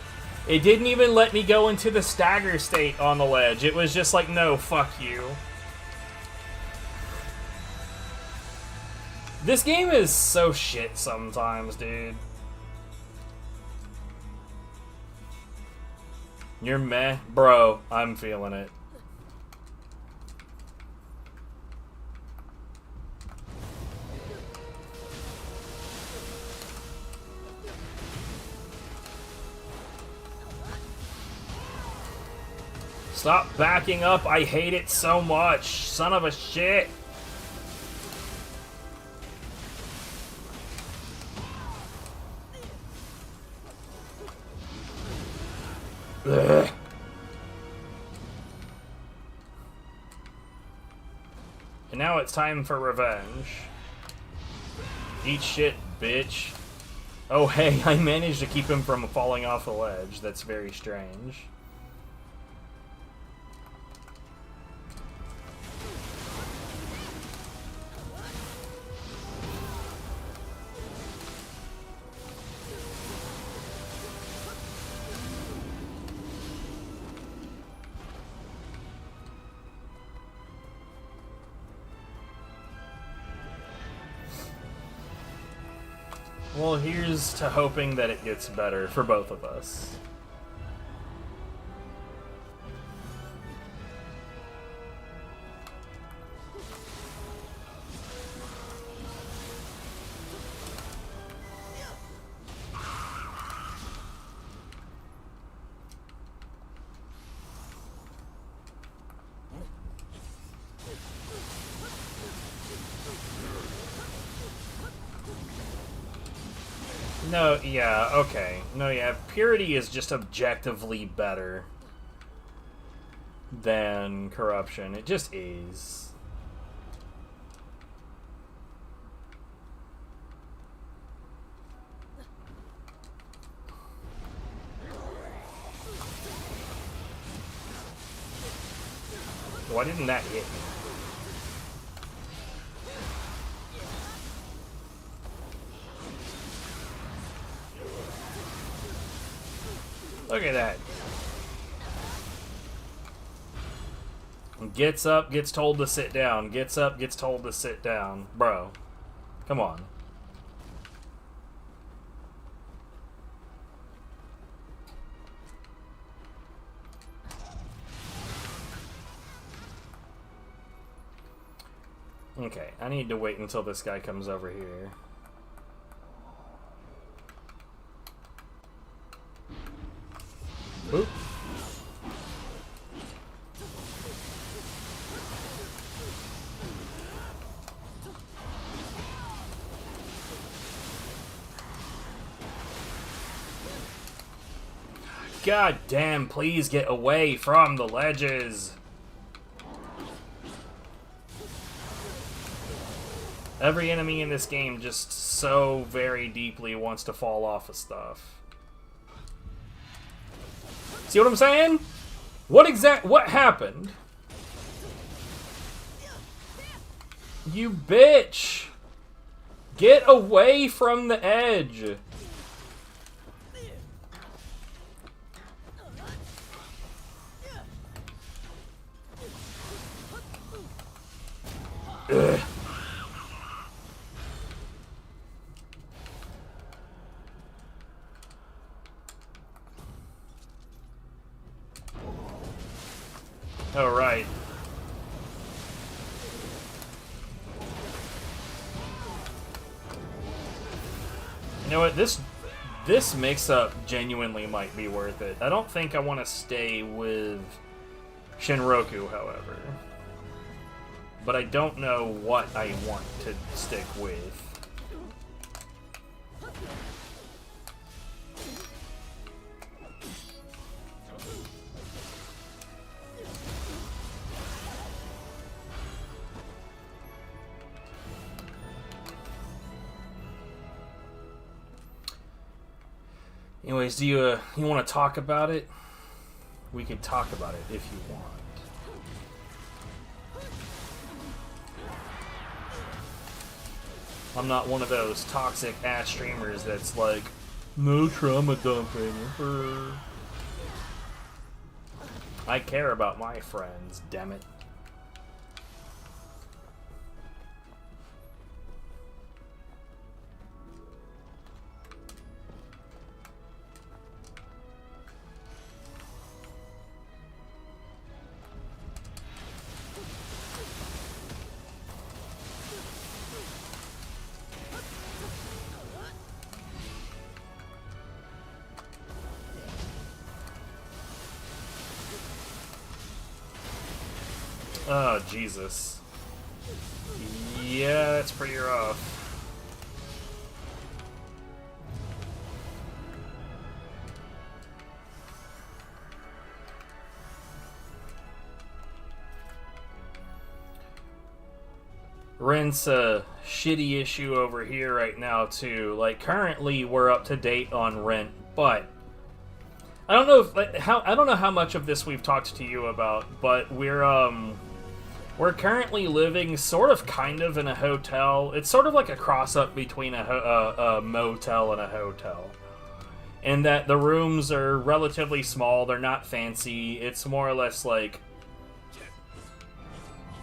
It didn't even let me go into the stagger state on the ledge. It was just like, no, fuck you. This game is so shit sometimes, dude. You're meh? Bro, I'm feeling it. Stop backing up. I hate it so much. Son of a shit. Ugh. And now it's time for revenge. Eat shit, bitch. Oh, hey, I managed to keep him from falling off the ledge. That's very strange. Well, here's to hoping that it gets better for both of us. No, yeah, okay. No, yeah, Purity is just objectively better than Corruption. It just is. Why didn't that hit me? Look at that. Gets up, gets told to sit down. Gets up, gets told to sit down. Bro, come on. Okay, I need to wait until this guy comes over here. Oop. God damn, please get away from the ledges. Every enemy in this game just so very deeply wants to fall off of stuff. See what I'm saying? What happened? You bitch! Get away from the edge! Ugh. All right. You know what? This mix-up genuinely might be worth it. I don't think I want to stay with Shinroku, however. But I don't know what I want to stick with. Anyways, do you want to talk about it? We could talk about it if you want. I'm not one of those toxic ass streamers that's like, no trauma dumping. I care about my friends, damn it. Oh, Jesus. Yeah, that's pretty rough. Rent's a shitty issue over here right now, too. Like, currently we're up to date on Rent, but I don't know if I don't know how much of this we've talked to you about, but we're currently living sort of kind of in a hotel. It's sort of like a cross-up between a motel and a hotel. In that the rooms are relatively small, they're not fancy, it's more or less like...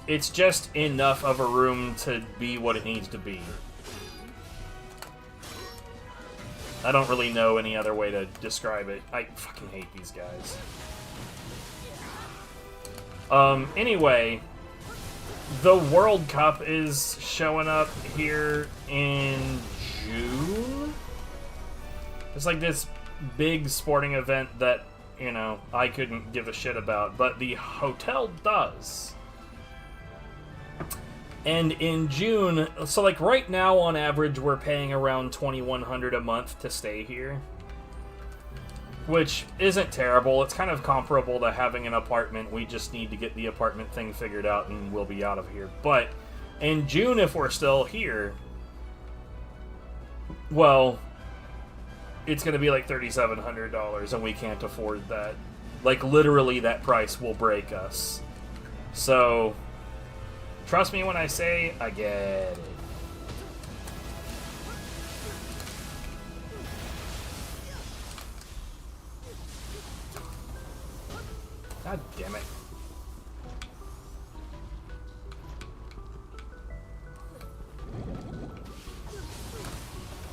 It's just enough of a room to be what it needs to be. I don't really know any other way to describe it. I fucking hate these guys. Anyway... The World Cup is showing up here in June? It's like this big sporting event that, you know, I couldn't give a shit about, but the hotel does. And in June, so like right now on average we're paying around $2,100 a month to stay here. Which isn't terrible. It's kind of comparable to having an apartment. We just need to get the apartment thing figured out and we'll be out of here. But in June, if we're still here, well, it's going to be like $3,700 and we can't afford that. Like, literally that price will break us. So, trust me when I say, I get it. God damn it.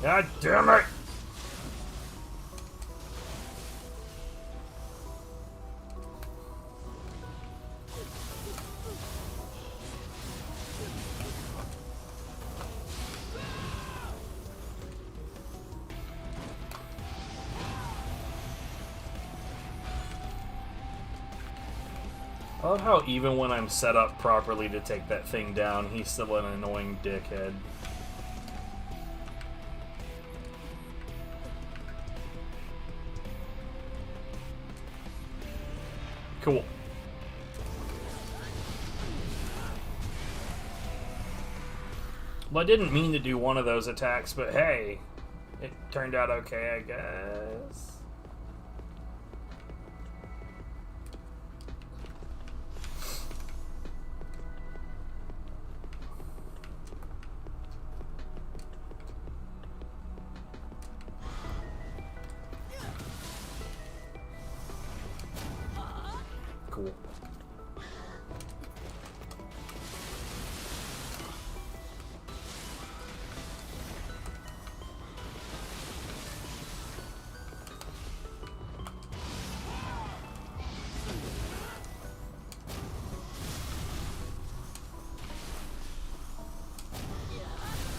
God damn it! I love how even when I'm set up properly to take that thing down, he's still an annoying dickhead. Cool. Well, I didn't mean to do one of those attacks, but hey, it turned out okay, I guess. Cool.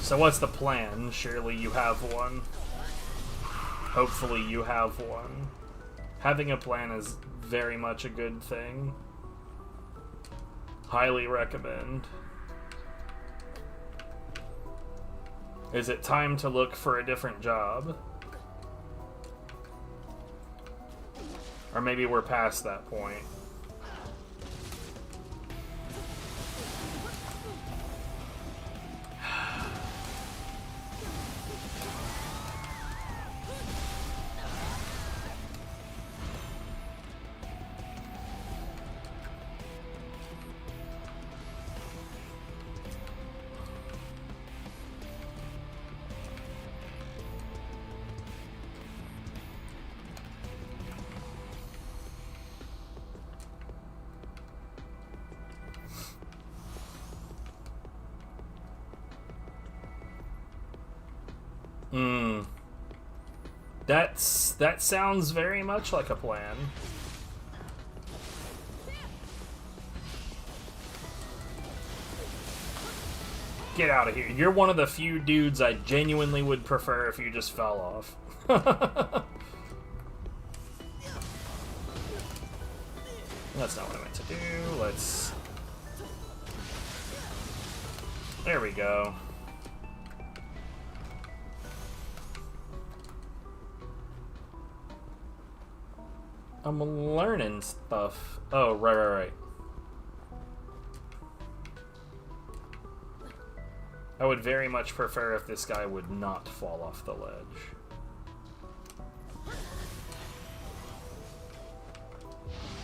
So what's the plan? Surely you have one. Hopefully you have one. Having a plan is very much a good thing. Highly recommend. Is it time to look for a different job? Or maybe we're past that point. That sounds very much like a plan. Get out of here. You're one of the few dudes I genuinely would prefer if you just fell off. That's not what I meant to do. Let's... There we go. I'm learning stuff. Oh, right. I would very much prefer if this guy would not fall off the ledge.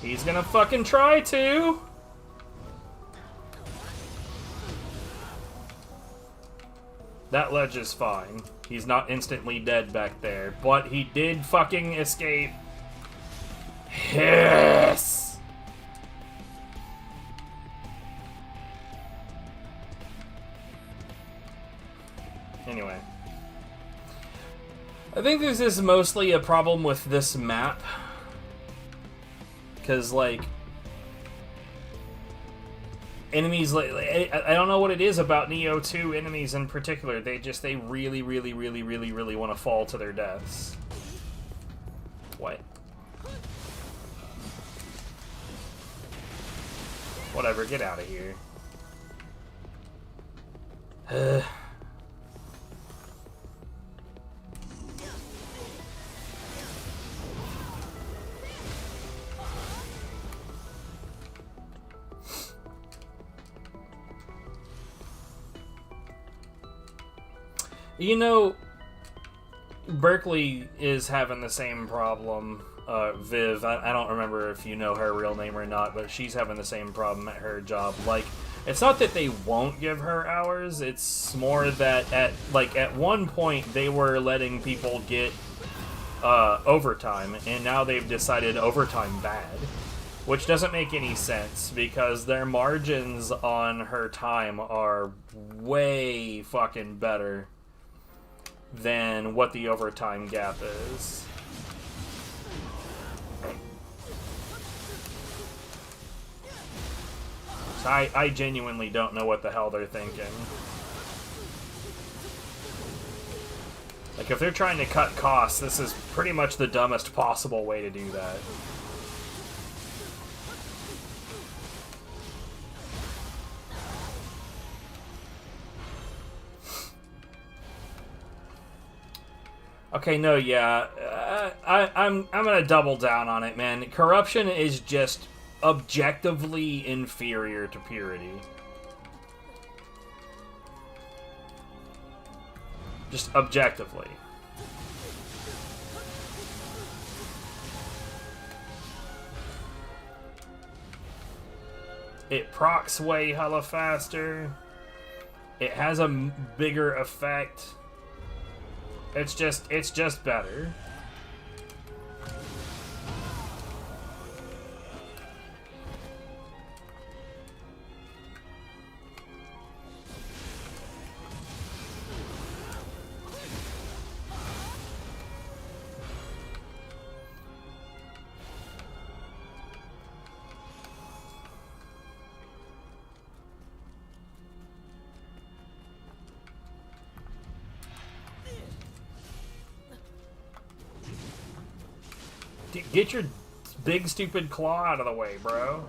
He's gonna fucking try to! That ledge is fine. He's not instantly dead back there, but he did fucking escape. Yes! Anyway. I think this is mostly a problem with this map. Because, like... enemies, like... I don't know what it is about Nioh 2 enemies in particular. They really want to fall to their deaths. What? Whatever, get out of here. You know, Berkeley is having the same problem. Viv, I don't remember if you know her real name or not, but she's having the same problem at her job. Like, it's not that they won't give her hours, it's more that at one point they were letting people get overtime, and now they've decided overtime bad. Which doesn't make any sense, because their margins on her time are way fucking better than what the overtime gap is. I genuinely don't know what the hell they're thinking. Like, if they're trying to cut costs, this is pretty much the dumbest possible way to do that. Okay, no, yeah. I'm gonna double down on it, man. Corruption is just objectively inferior to purity. Just objectively. It procs way hella faster. It has a bigger effect. It's just better. Get your big stupid claw out of the way, bro.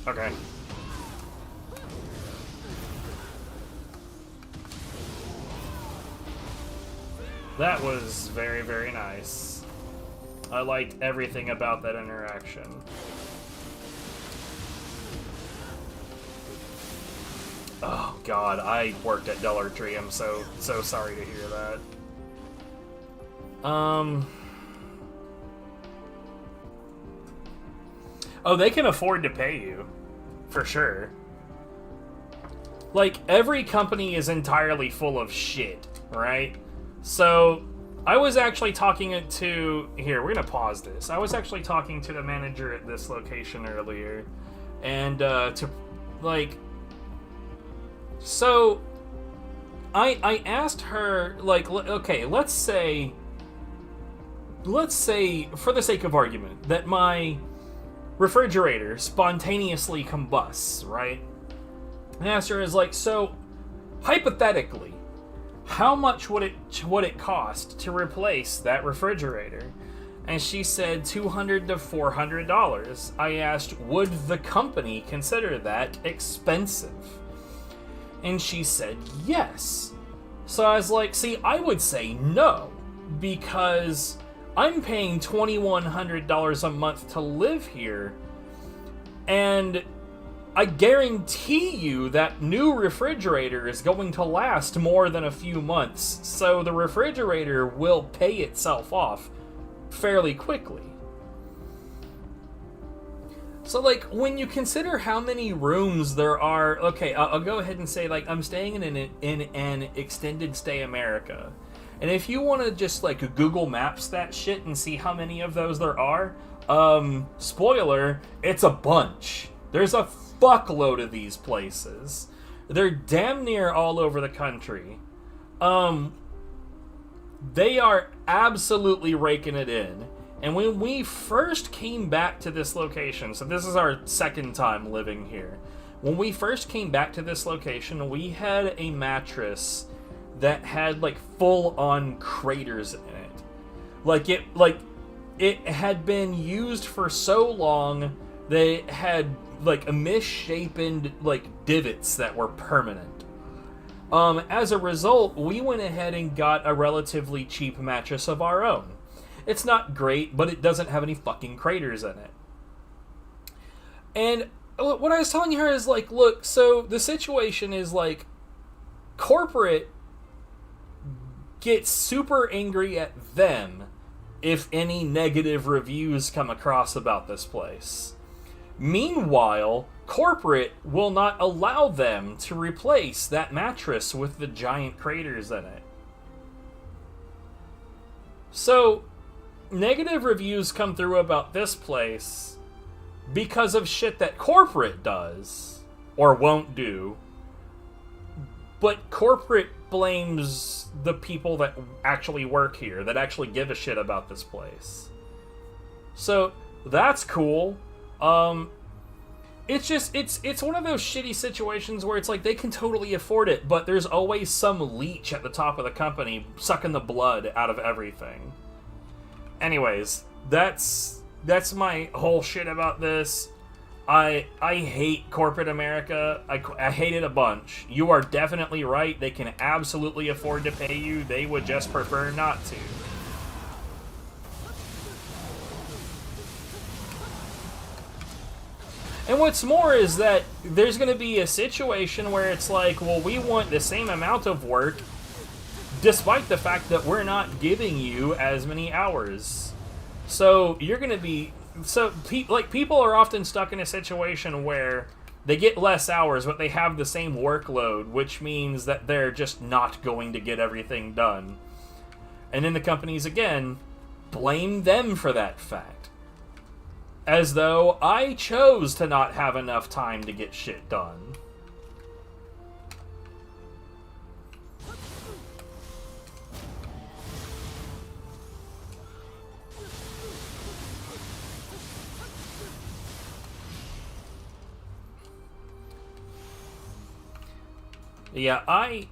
Okay. That was very, very nice. I liked everything about that interaction. Oh god, I worked at Dollar Tree. I'm so sorry to hear that. Oh, they can afford to pay you. For sure. Like, every company is entirely full of shit, right? So, I was actually talking to... Here, we're gonna pause this. I was actually talking to the manager at this location earlier. And, So, I asked her, like, okay, let's say, for the sake of argument, that my refrigerator spontaneously combusts, right? I asked her, so, hypothetically, how much would it cost to replace that refrigerator? And she said $200 to $400. I asked, would the company consider that expensive? And she said yes. So I was like, see, I would say no, because I'm paying $2,100 a month to live here, and I guarantee you that new refrigerator is going to last more than a few months, so the refrigerator will pay itself off fairly quickly. So, like, when you consider how many rooms there are... Okay, I'll go ahead and say, like, I'm staying in an extended stay America. And if you want to just, like, Google Maps that shit and see how many of those there are, spoiler, it's a bunch. There's a fuckload of these places. They're damn near all over the country. They are absolutely raking it in. And when we first came back to this location, so this is our second time living here. When we first came back to this location, we had a mattress that had, like, full-on craters in it. It had been used for so long that it had, like, a misshapen, like, divots that were permanent. As a result, we went ahead and got a relatively cheap mattress of our own. It's not great, but it doesn't have any fucking craters in it. And what I was telling her is, like, look, so the situation is, like, corporate gets super angry at them if any negative reviews come across about this place. Meanwhile, corporate will not allow them to replace that mattress with the giant craters in it. So, negative reviews come through about this place because of shit that corporate does, or won't do, but corporate blames the people that actually work here, that actually give a shit about this place. So, that's cool. It's just, it's one of those shitty situations where it's like they can totally afford it, but there's always some leech at the top of the company sucking the blood out of everything. Anyways, that's my whole shit about this. I hate corporate America. I hate it a bunch. You are definitely right. They can absolutely afford to pay you. They would just prefer not to. And what's more is that there's going to be a situation where it's like, well, we want the same amount of work despite the fact that we're not giving you as many hours. So you're going to be... So, people are often stuck in a situation where they get less hours, but they have the same workload, which means that they're just not going to get everything done. And then the companies, again, blame them for that fact. As though I chose to not have enough time to get shit done. Yeah, I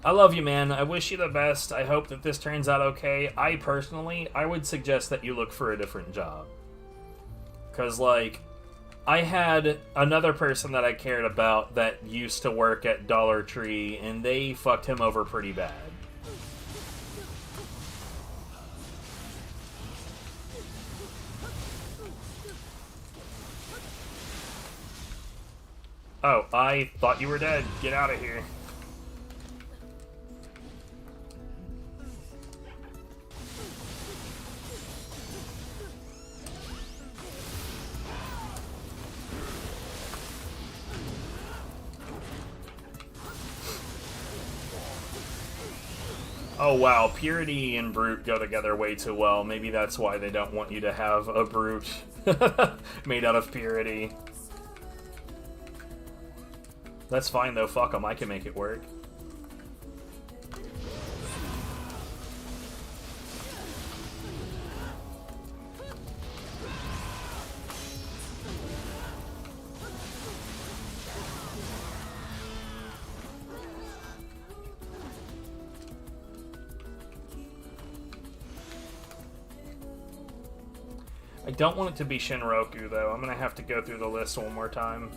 love you, man. I wish you the best. I hope that this turns out okay. I would suggest that you look for a different job. Because, like, I had another person that I cared about that used to work at Dollar Tree, and they fucked him over pretty bad. Oh, I thought you were dead. Get out of here. Oh wow, Purity and Brute go together way too well. Maybe that's why they don't want you to have a Brute made out of Purity. That's fine though, fuck them, I can make it work. I don't want it to be Shinroku though, I'm gonna have to go through the list one more time.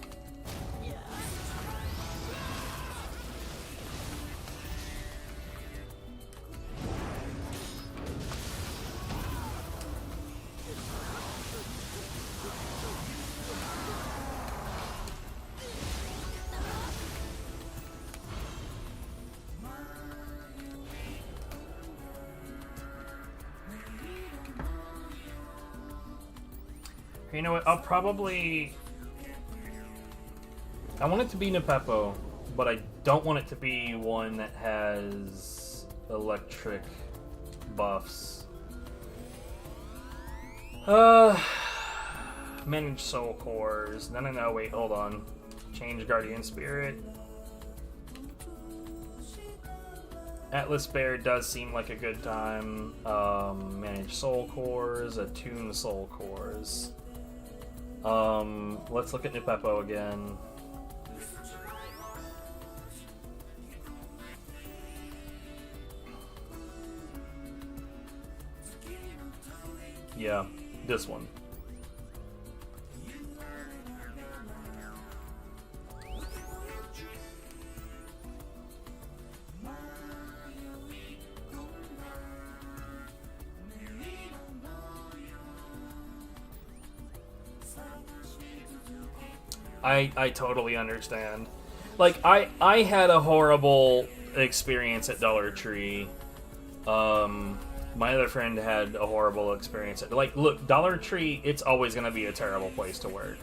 You know what, I'll probably... I want it to be Nepeppo, but I don't want it to be one that has electric buffs. Manage soul cores. No, wait, hold on. Change Guardian Spirit. Atlas Bear does seem like a good time. Manage soul cores, attune soul cores. Let's look at Nepeppo again. Yeah, this one. I totally understand. Like, I had a horrible experience at Dollar Tree. My other friend had a horrible experience at... Like, look, Dollar Tree, it's always going to be a terrible place to work.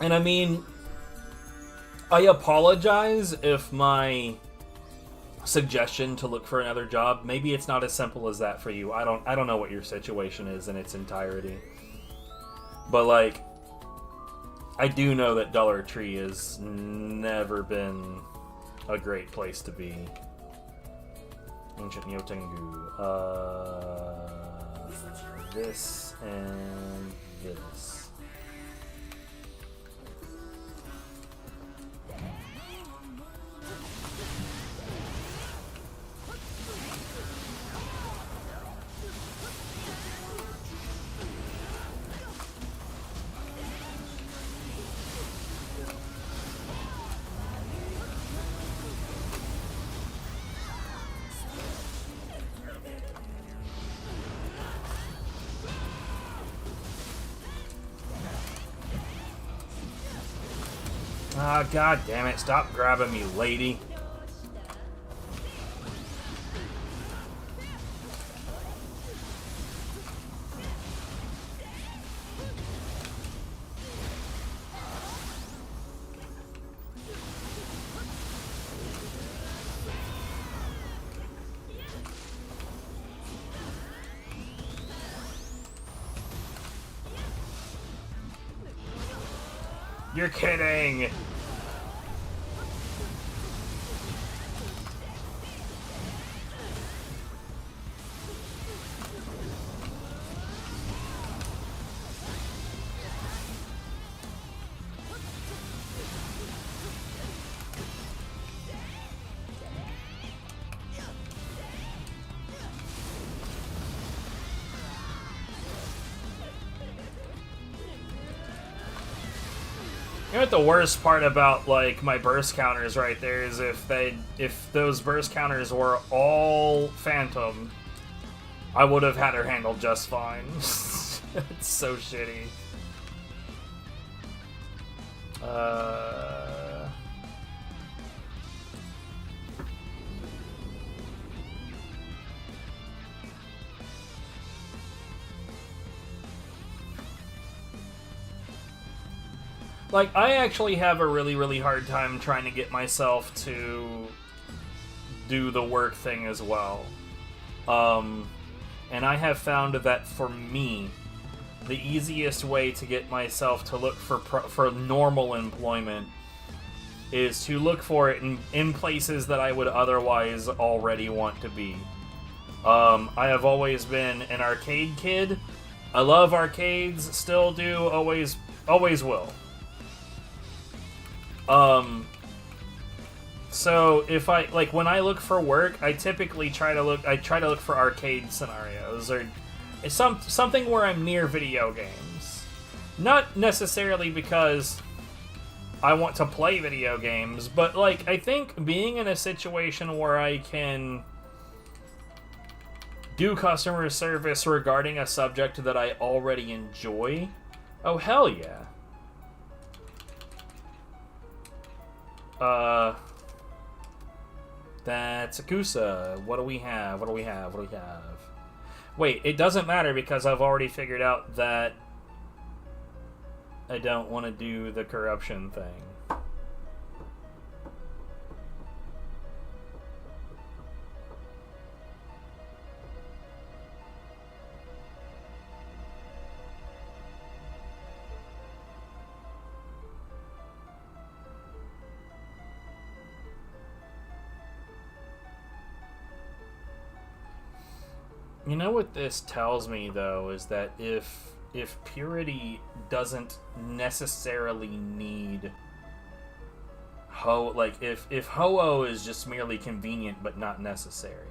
And I mean, I apologize if my suggestion to look for another job, maybe it's not as simple as that for you. I don't know what your situation is in its entirety. But like, I do know that Dollar Tree has never been a great place to be. Ancient Nioh Tengu. This and this. Ah, god damn it. Stop grabbing me, lady. You're kidding! You know what the worst part about, like, my burst counters right there is if those burst counters were all Phantom, I would have had her handled just fine. It's so shitty. Like, I actually have a really, really hard time trying to get myself to do the work thing as well. And I have found that for me, the easiest way to get myself to look for normal employment is to look for it in places that I would otherwise already want to be. I have always been an arcade kid. I love arcades, still do, always will. So if I, like, when I look for work, I typically try to look for arcade scenarios, or something where I'm near video games. Not necessarily because I want to play video games, but, like, I think being in a situation where I can do customer service regarding a subject that I already enjoy, oh hell yeah. That's Akusa. What do we have? Wait, it doesn't matter because I've already figured out that I don't want to do the corruption thing. You know what this tells me, though, is that if Purity doesn't necessarily need if Ho-Oh is just merely convenient but not necessary,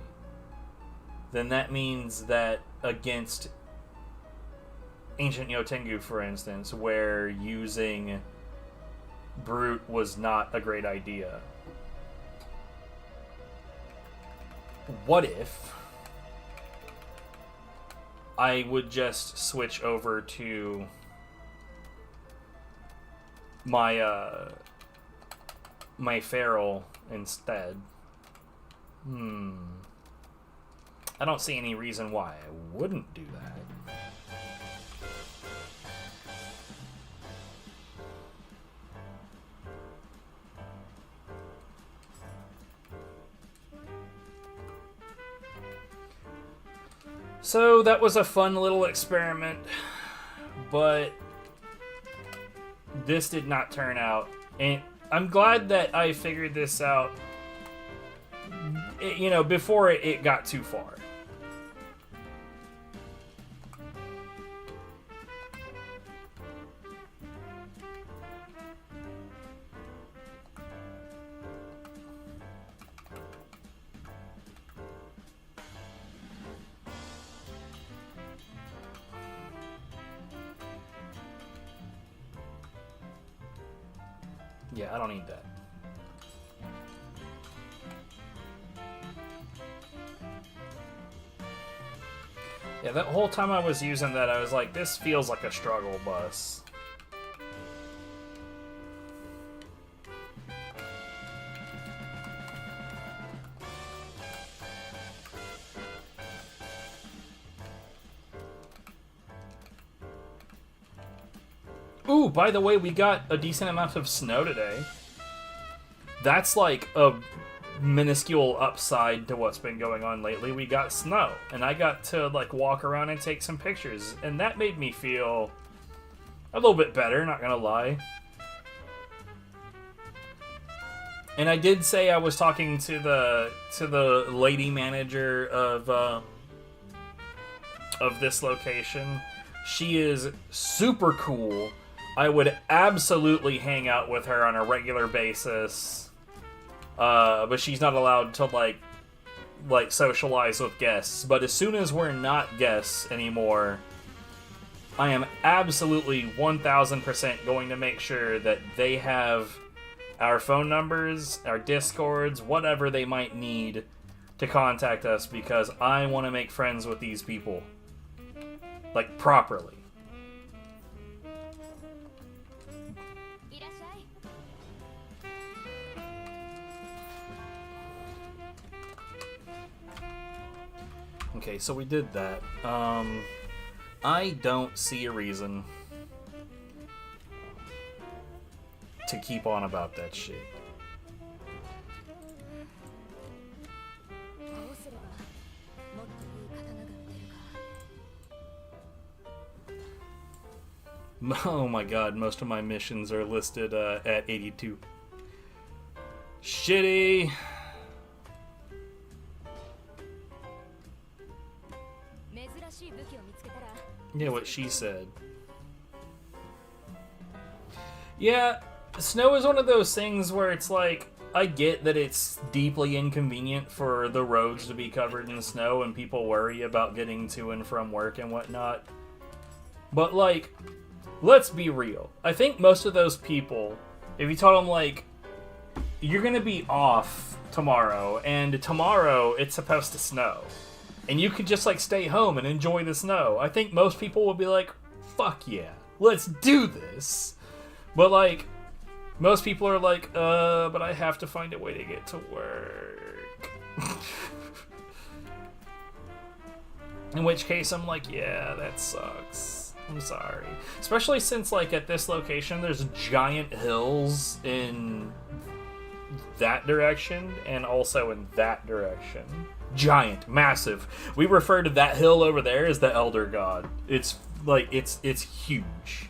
then that means that against Ancient Nioh Tengu, for instance, where using Brute was not a great idea, what if I would just switch over to my my Feral instead? I don't see any reason why I wouldn't do that. So that was a fun little experiment, but this did not turn out. And I'm glad that I figured this out, before it got too far. Yeah, I don't need that. Yeah, that whole time I was using that, I was like, this feels like a struggle bus. Ooh, by the way, we got a decent amount of snow today. That's like a minuscule upside to what's been going on lately. We got snow, and I got to like walk around and take some pictures, and that made me feel a little bit better, not gonna lie. And I did say I was talking to the lady manager of this location. She is super cool. I would absolutely hang out with her on a regular basis. But she's not allowed to like socialize with guests. But as soon as we're not guests anymore, I am absolutely 1000% going to make sure that they have our phone numbers, our Discords, whatever they might need to contact us, because I want to make friends with these people. Like, properly. Okay, so we did that. I don't see a reason to keep on about that shit. Oh my god, most of my missions are listed at 82. Shitty. Yeah, what she said. Yeah, snow is one of those things where it's like, I get that it's deeply inconvenient for the roads to be covered in snow and people worry about getting to and from work and whatnot. But like, let's be real. I think most of those people, if you told them like, you're gonna be off tomorrow, and tomorrow it's supposed to snow, and you could just like stay home and enjoy the snow, I think most people would be like, fuck yeah, let's do this. But like, most people are like, but I have to find a way to get to work. In which case I'm like, yeah, that sucks. I'm sorry. Especially since like at this location there's giant hills in that direction and also in that direction. Giant, massive. We refer to that hill over there as the Elder God. It's like, it's huge.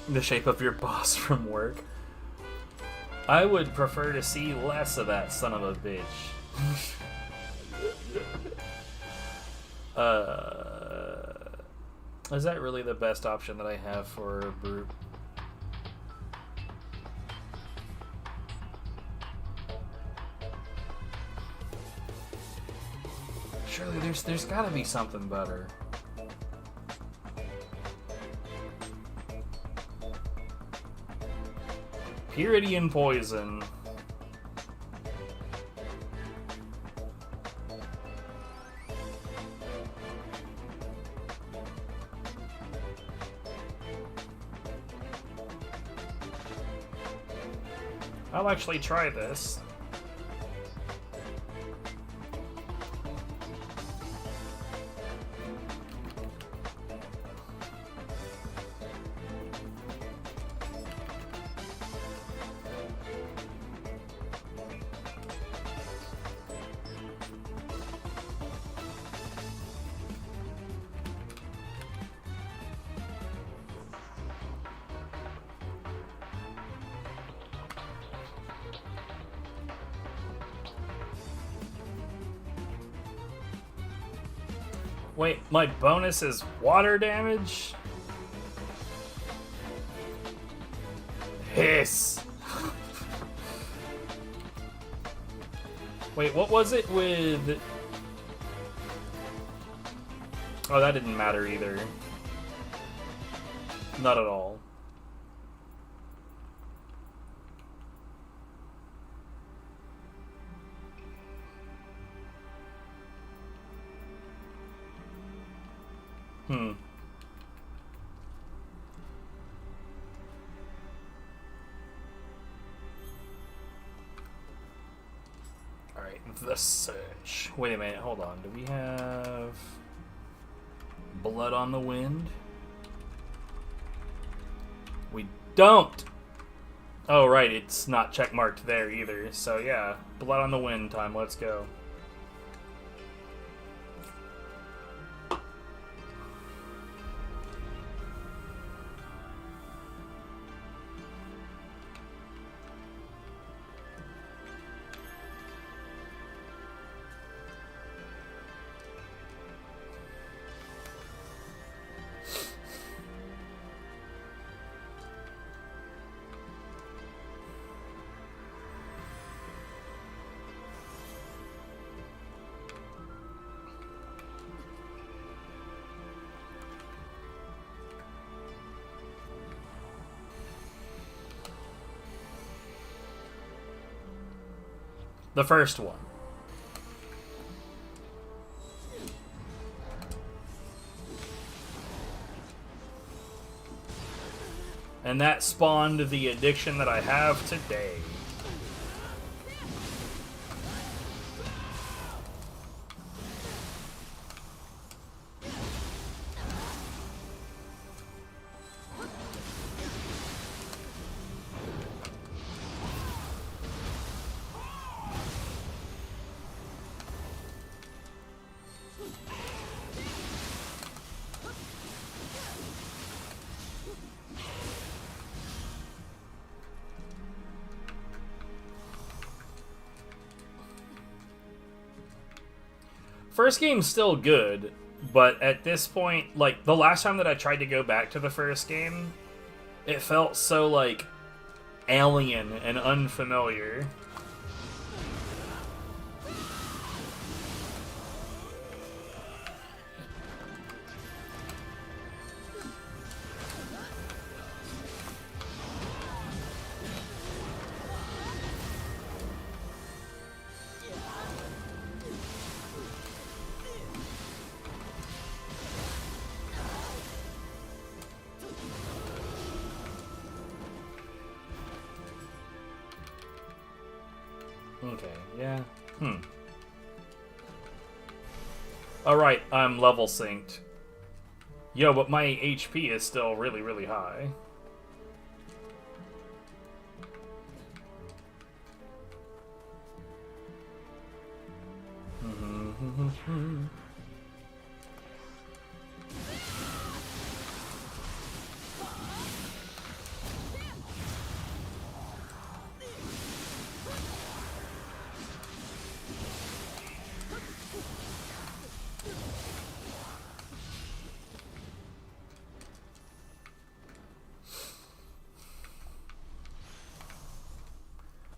The shape of your boss from work. I would prefer to see less of that son of a bitch. Is that really the best option that I have for Brute? Surely there's gotta be something better. Purity and poison. I'll actually try this. Wait, my bonus is water damage? Hiss! Wait, what was it with... Oh, that didn't matter either. Not at all. Hmm. Alright, the search. Wait a minute, hold on. Do we have blood on the wind? We don't! Oh, right, it's not checkmarked there either. So, yeah, blood on the wind time. Let's go. The first one. And that spawned the addiction that I have today. First game's still good, but at this point, like, the last time that I tried to go back to the first game, it felt so, like, alien and unfamiliar. Okay, yeah. Alright, I'm level synced. Yo, but my HP is still really, really high.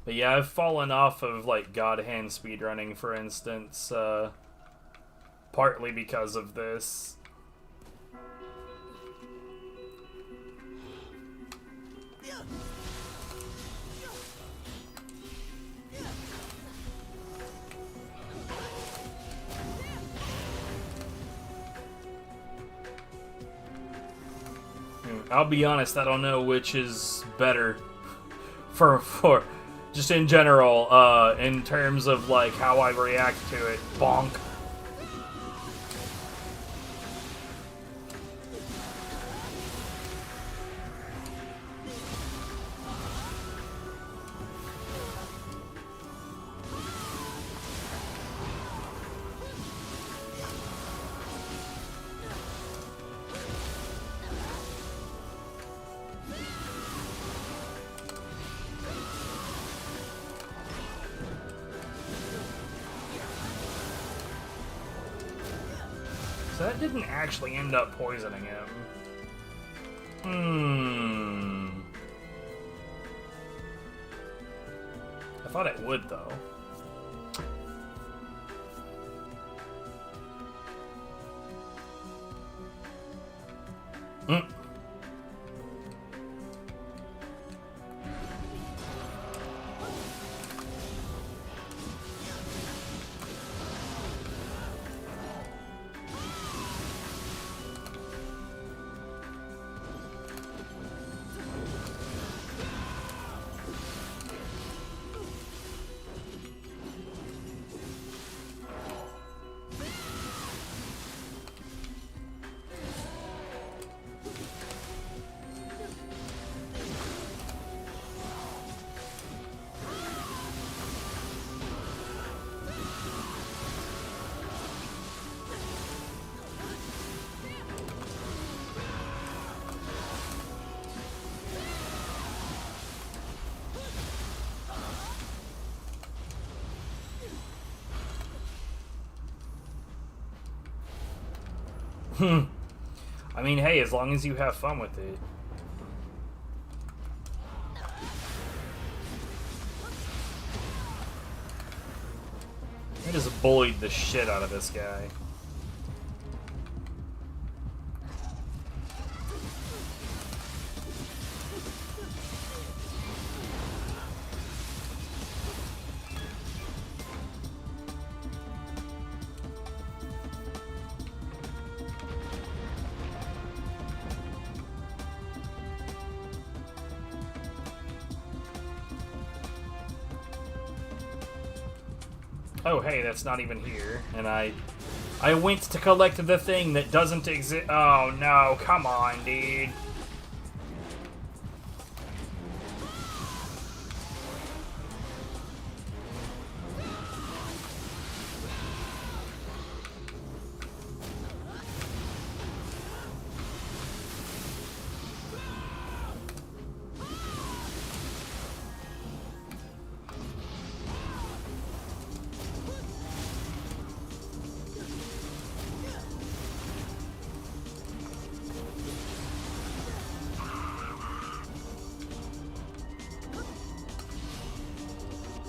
But yeah, I've fallen off of, like, God Hand speedrunning, for instance, partly because of this. I'll be honest, I don't know which is better for just in general, in terms of, like, how I react to it. Bonk. So that didn't actually end up poisoning him. I thought it would, though. I mean, hey, as long as you have fun with it. I just bullied the shit out of this guy. Oh, hey, that's not even here. And I went to collect the thing that doesn't exist. Oh, no. Come on, dude.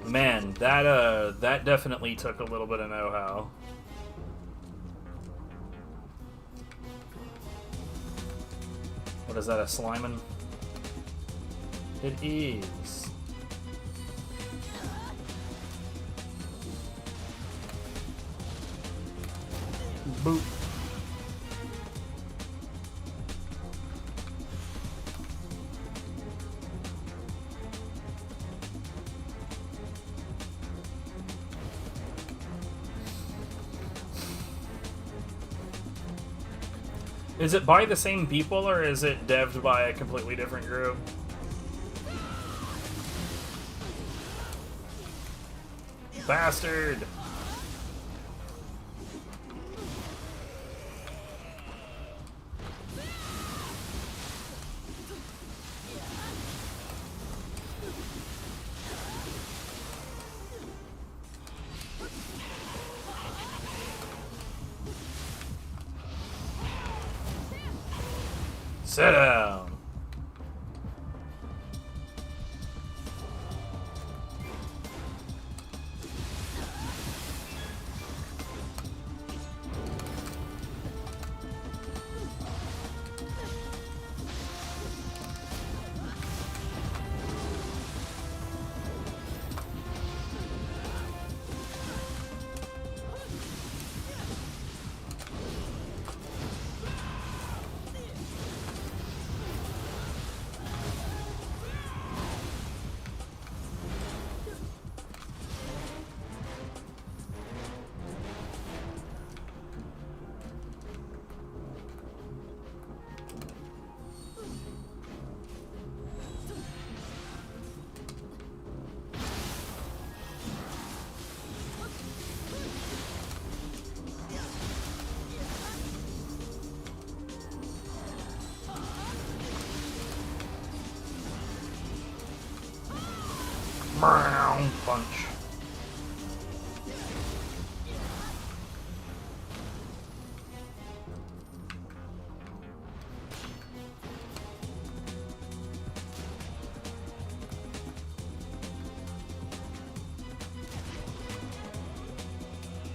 Man, that definitely took a little bit of know-how. What is that, a Slimin? It is. Boop. Is it by the same people, or is it devved by a completely different group? Bastard! Sit down. Punch.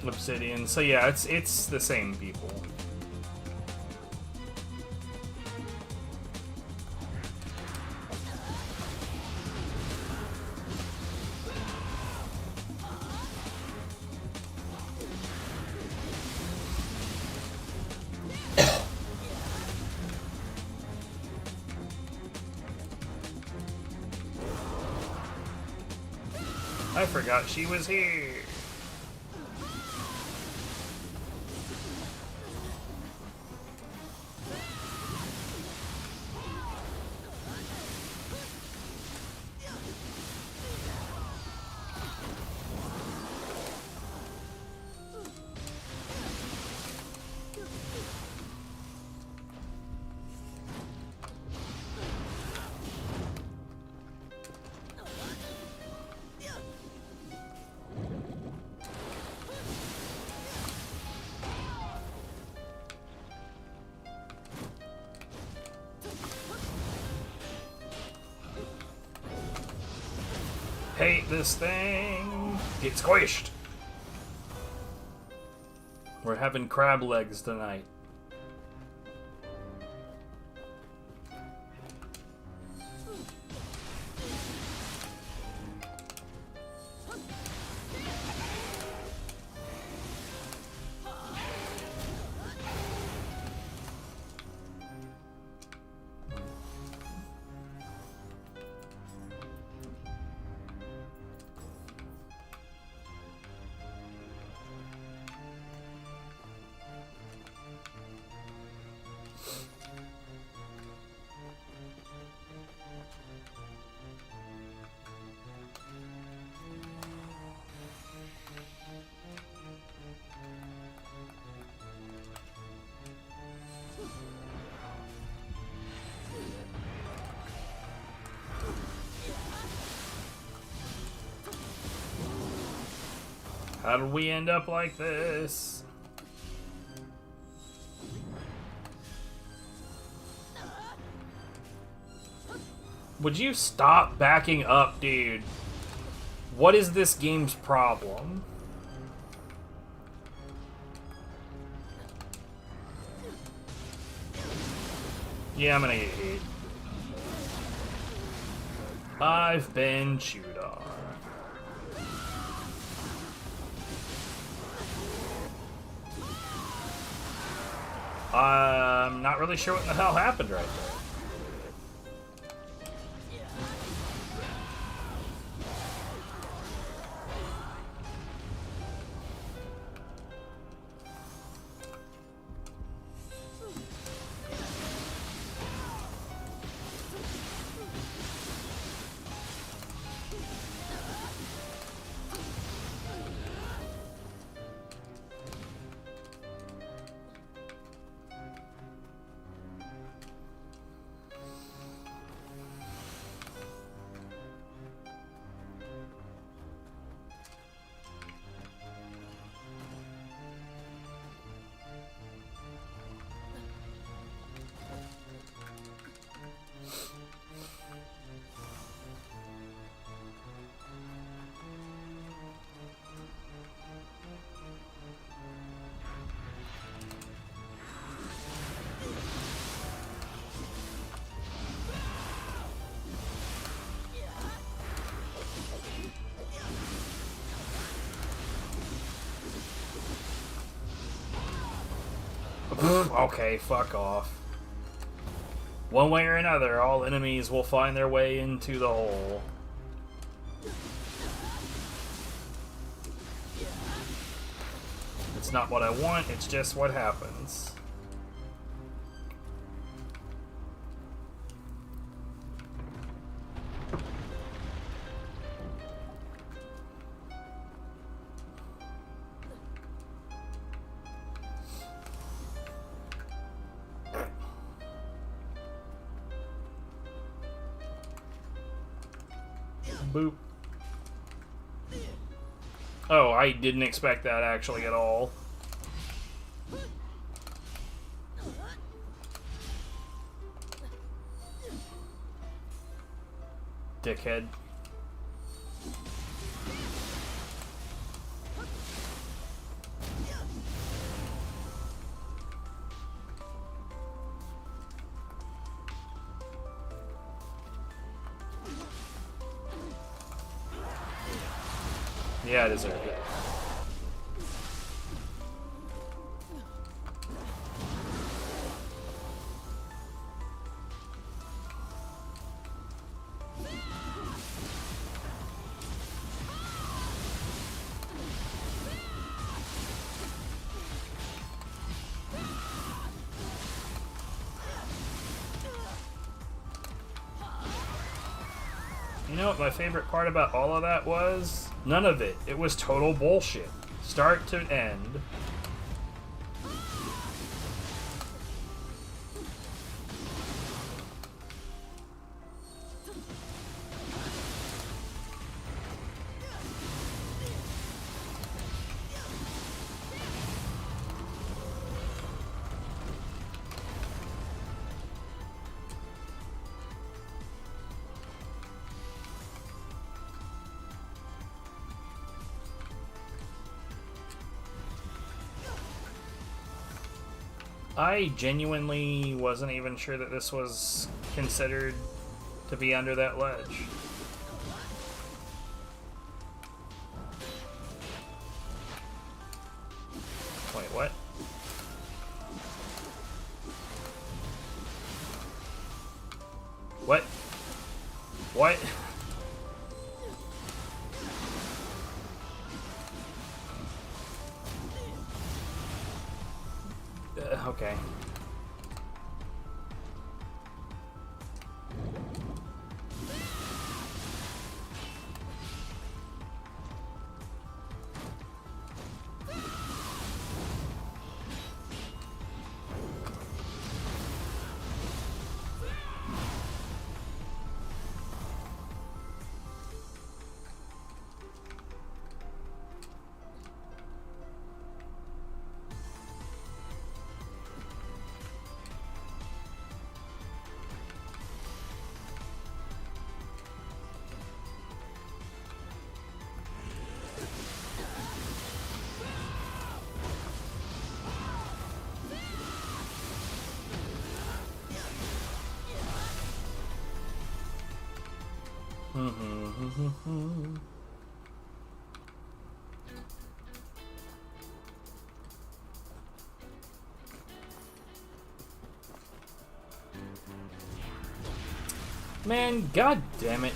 Obsidian. So yeah, it's the same people. I forgot she was here. hate this thing. Get squished. We're having crab legs tonight. How did we end up like this? Would you stop backing up, dude? What is this game's problem? Yeah, I'm gonna get hit. I've been chewed on. I'm not really sure what the hell happened right there. Okay, fuck off. One way or another, all enemies will find their way into the hole. It's not what I want, it's just what happens. Boop. Oh, I didn't expect that actually at all. Dickhead. Yeah, I deserve it. You know what my favorite part about all of that was? None of it. It was total bullshit. Start to end. I genuinely wasn't even sure that this was considered to be under that ledge. Wait, what? What? What? Okay. Man, god damn it.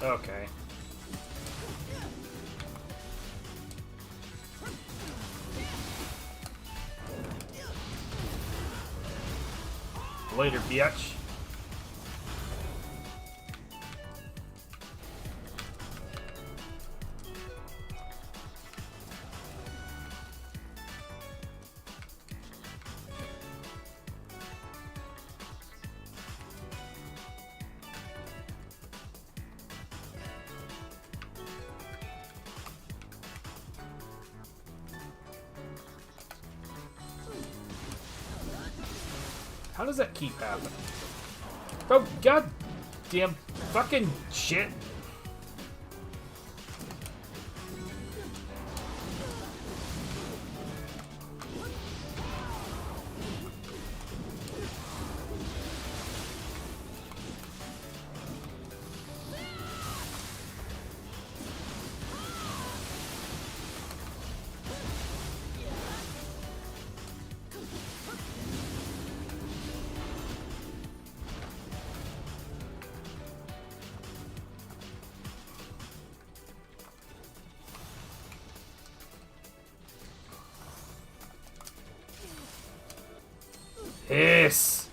Okay. Later, biatch. How does that keep happening? Oh, god damn fucking shit. Yes.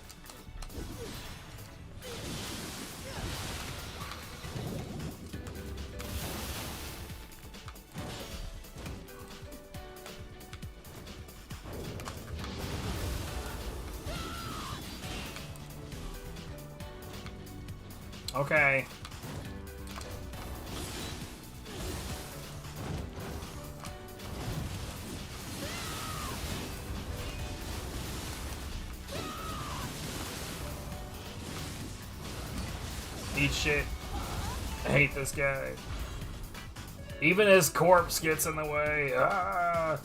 Okay. Eat shit. I hate this guy. Even his corpse gets in the way. Ah.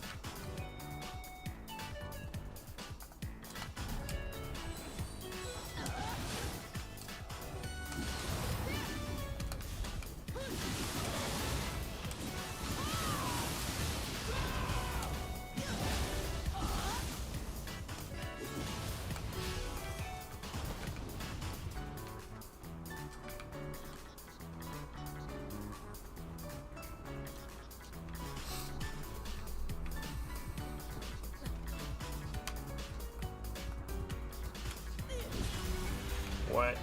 What?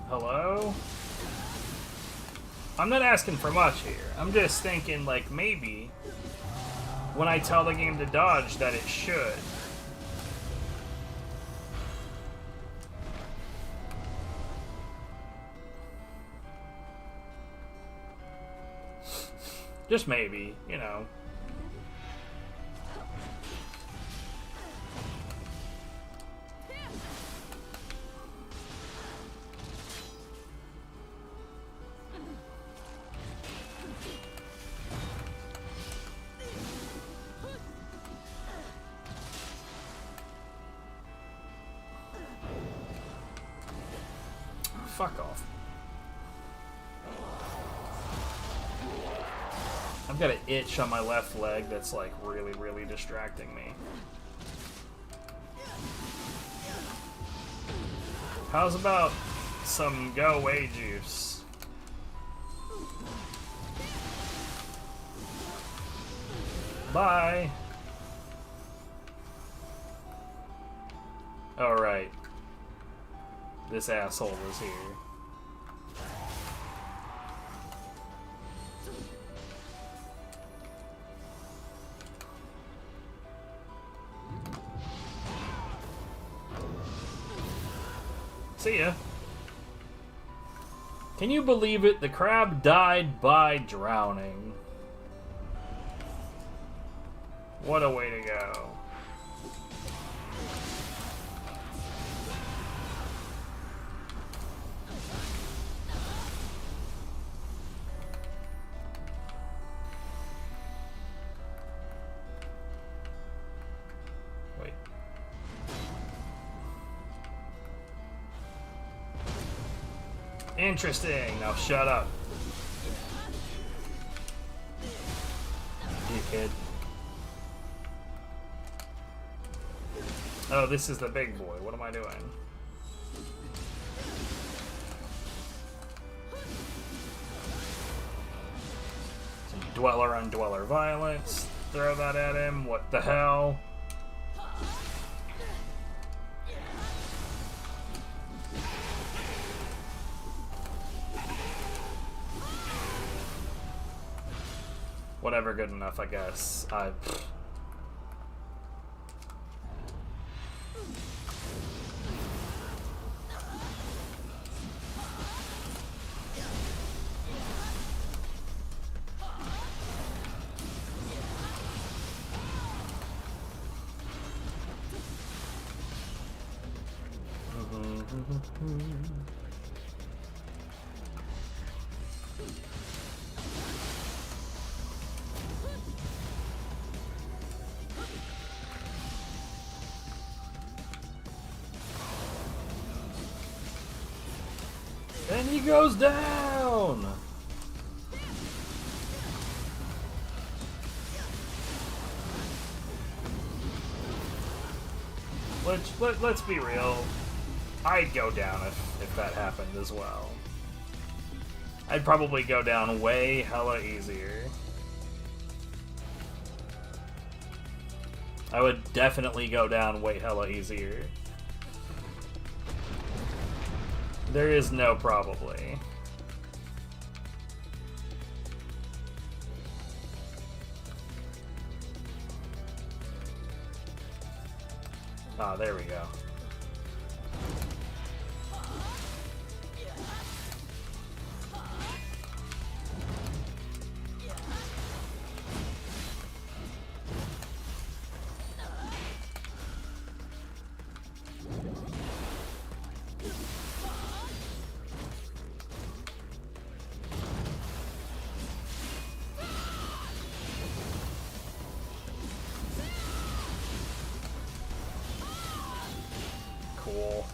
Hello? I'm not asking for much here. I'm just thinking, like, maybe when I tell the game to dodge that it should. Just maybe, you know. Fuck off. I've got an itch on my left leg that's like really, really distracting me. How's about some go away juice? Bye. Alright. This asshole was here. See ya. Can you believe it? The crab died by drowning. What a way to go. Wait. Interesting. Now shut up. You kid. Oh, this is the big boy. What am I doing? Some dweller on dweller violence. Throw that at him. What the hell? Whatever, good enough, I guess. And he goes down! let's be real. I'd go down if that happened as well. I'd probably go down way hella easier. I would definitely go down way hella easier. There is no probably. Ah, there we go. Cool.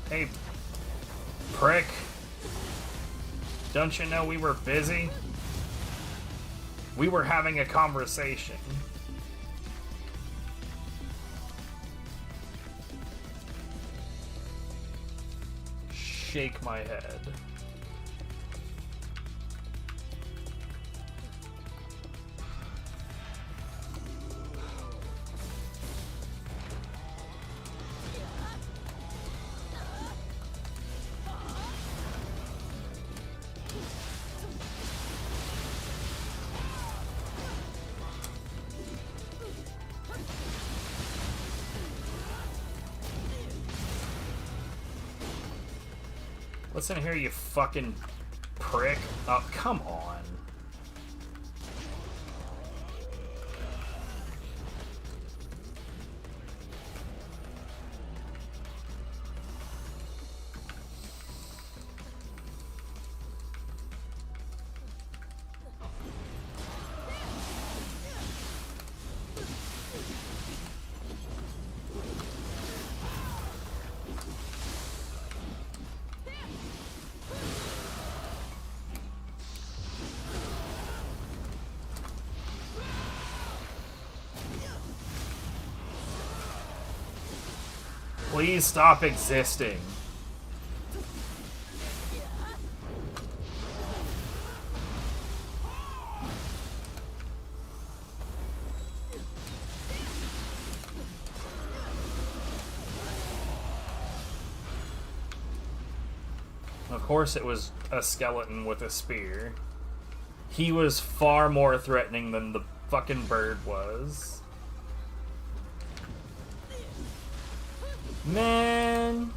Hey, prick. Don't you know we were busy? We were having a conversation. Shake my head. Listen here, you fucking prick. Oh, come on. Please stop existing. Of course it was a skeleton with a spear. He was far more threatening than the fucking bird was. Man.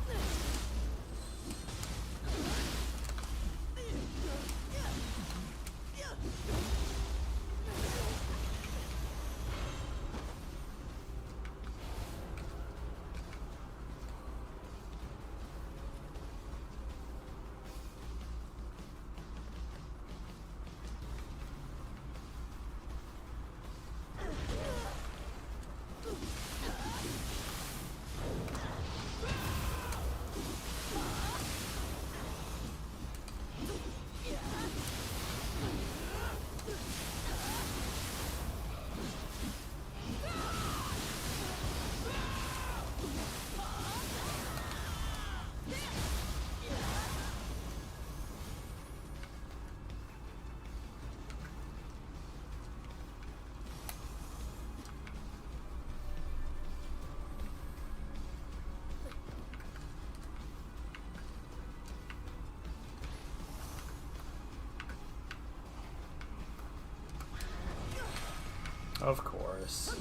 Of course.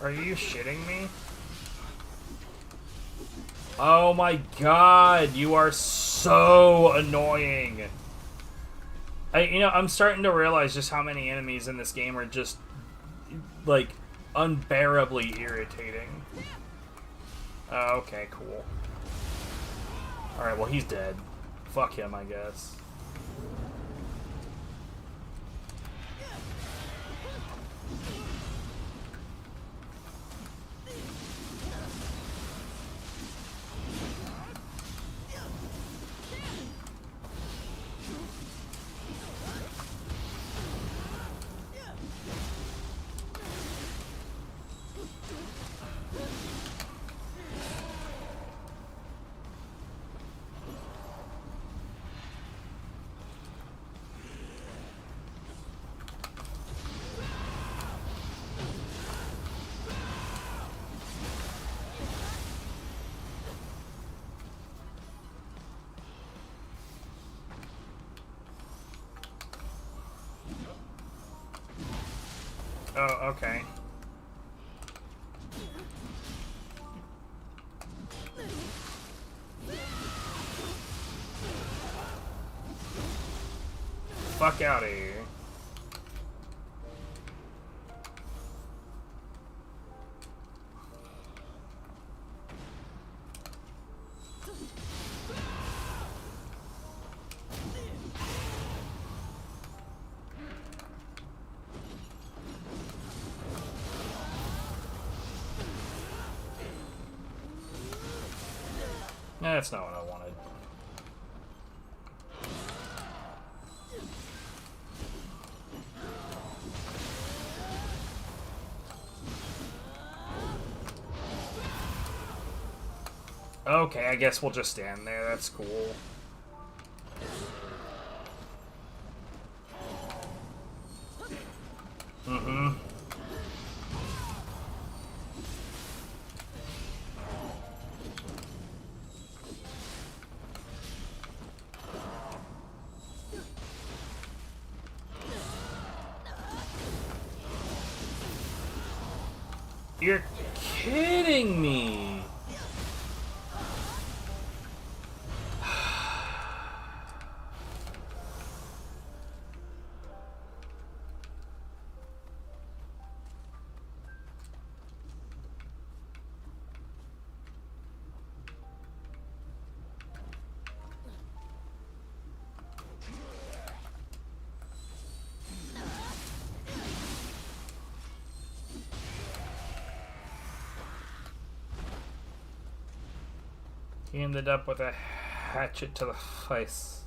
Are you shitting me? Oh my god, you are so annoying. I'm starting to realize just how many enemies in this game are just, like, unbearably irritating. Okay, cool. Alright, well, he's dead. Fuck him, I guess. Oh, okay. Fuck out of here. That's not what I wanted. Okay, I guess we'll just stand there. That's cool. Mm-hmm. You're kidding me! He ended up with a hatchet to the face.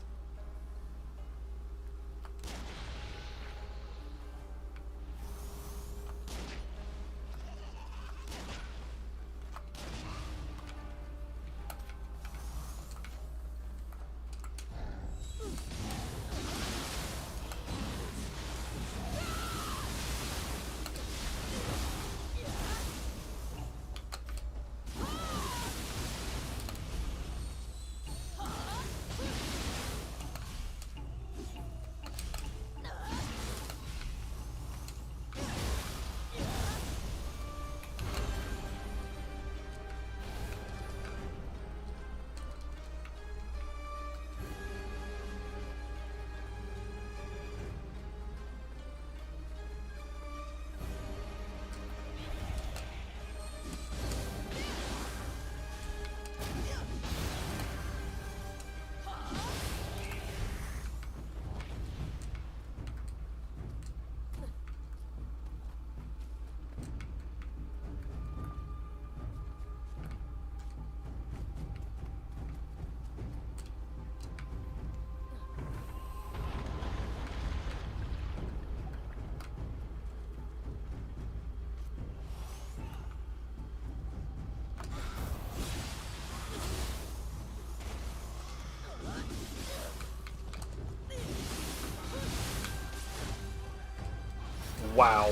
Wow.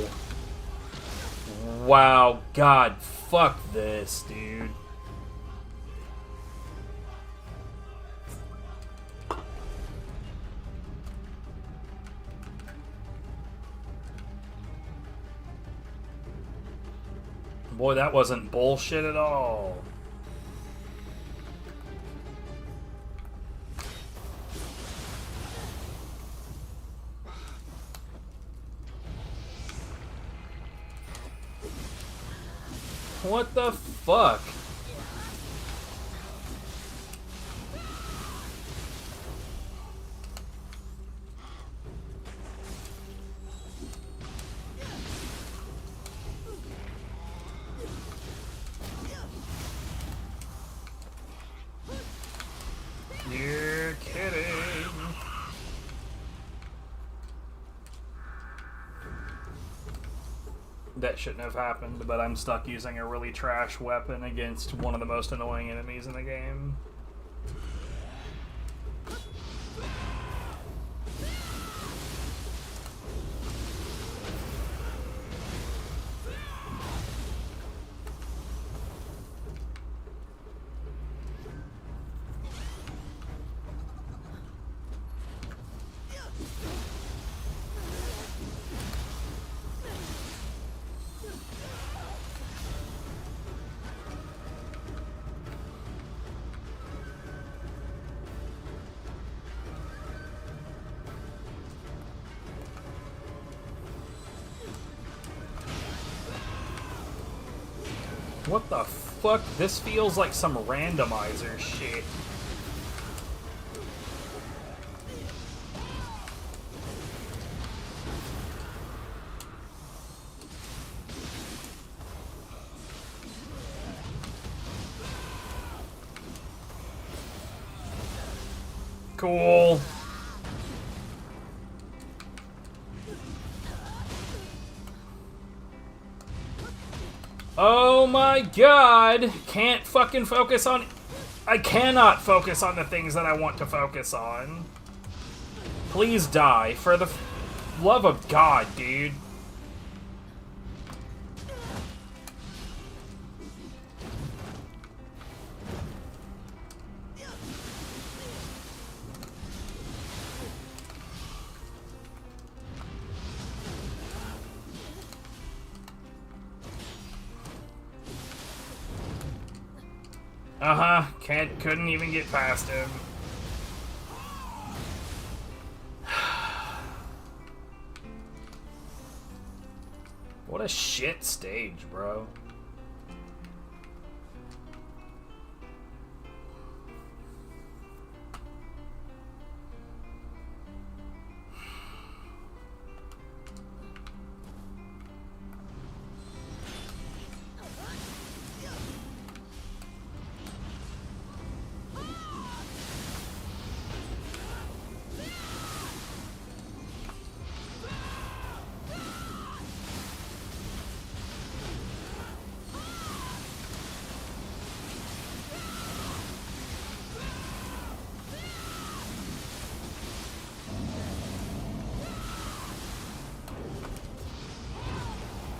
Wow, God, fuck this, dude. Boy, that wasn't bullshit at all. What the fuck? You're kidding. That shouldn't have happened, but I'm stuck using a really trash weapon against one of the most annoying enemies in the game. What the fuck? This feels like some randomizer shit. Cool. Oh my god! Can't fucking focus on... I cannot focus on the things that I want to focus on. Please die, for the love of God, dude. Couldn't even get past him. What a shit stage, bro.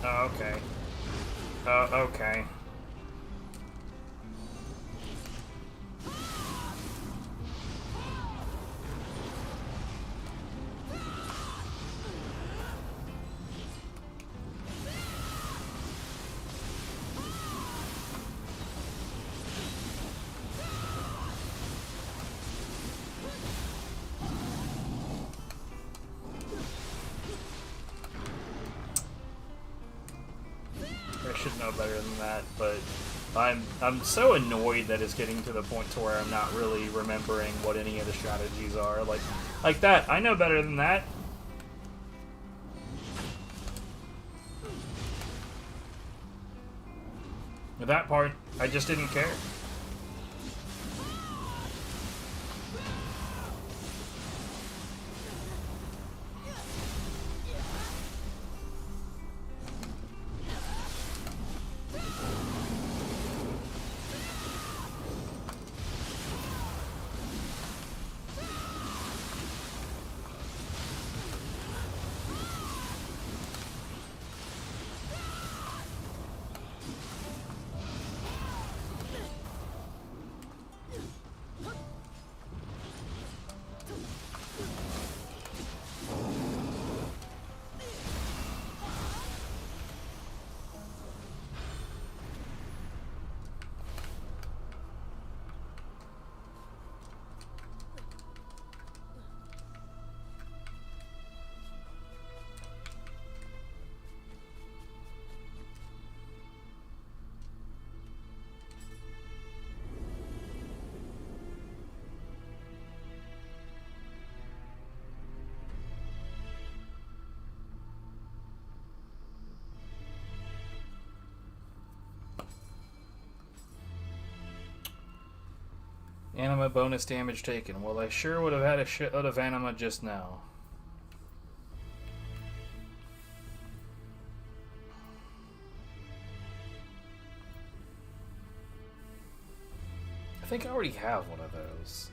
Oh, okay. Oh, okay. Should know better than that, but I'm so annoyed that it's getting to the point to where I'm not really remembering what any of the strategies are. Like that, I know better than that. With that part, I just didn't care. Anima bonus damage taken. Well, I sure would have had a shitload of anima just now. I think I already have one of those.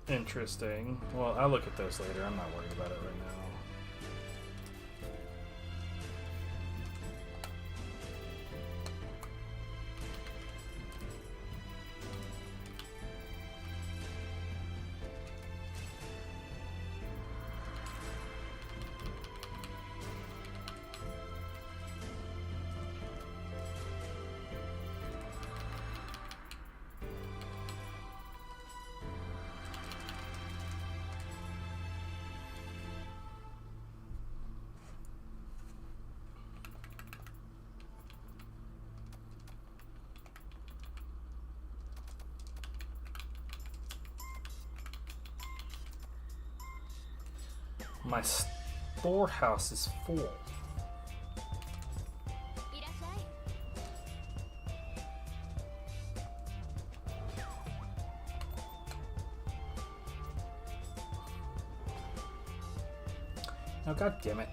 Interesting. Well, I'll look at those later. I'm not worried about it right now. My storehouse is full. Oh, god damn it.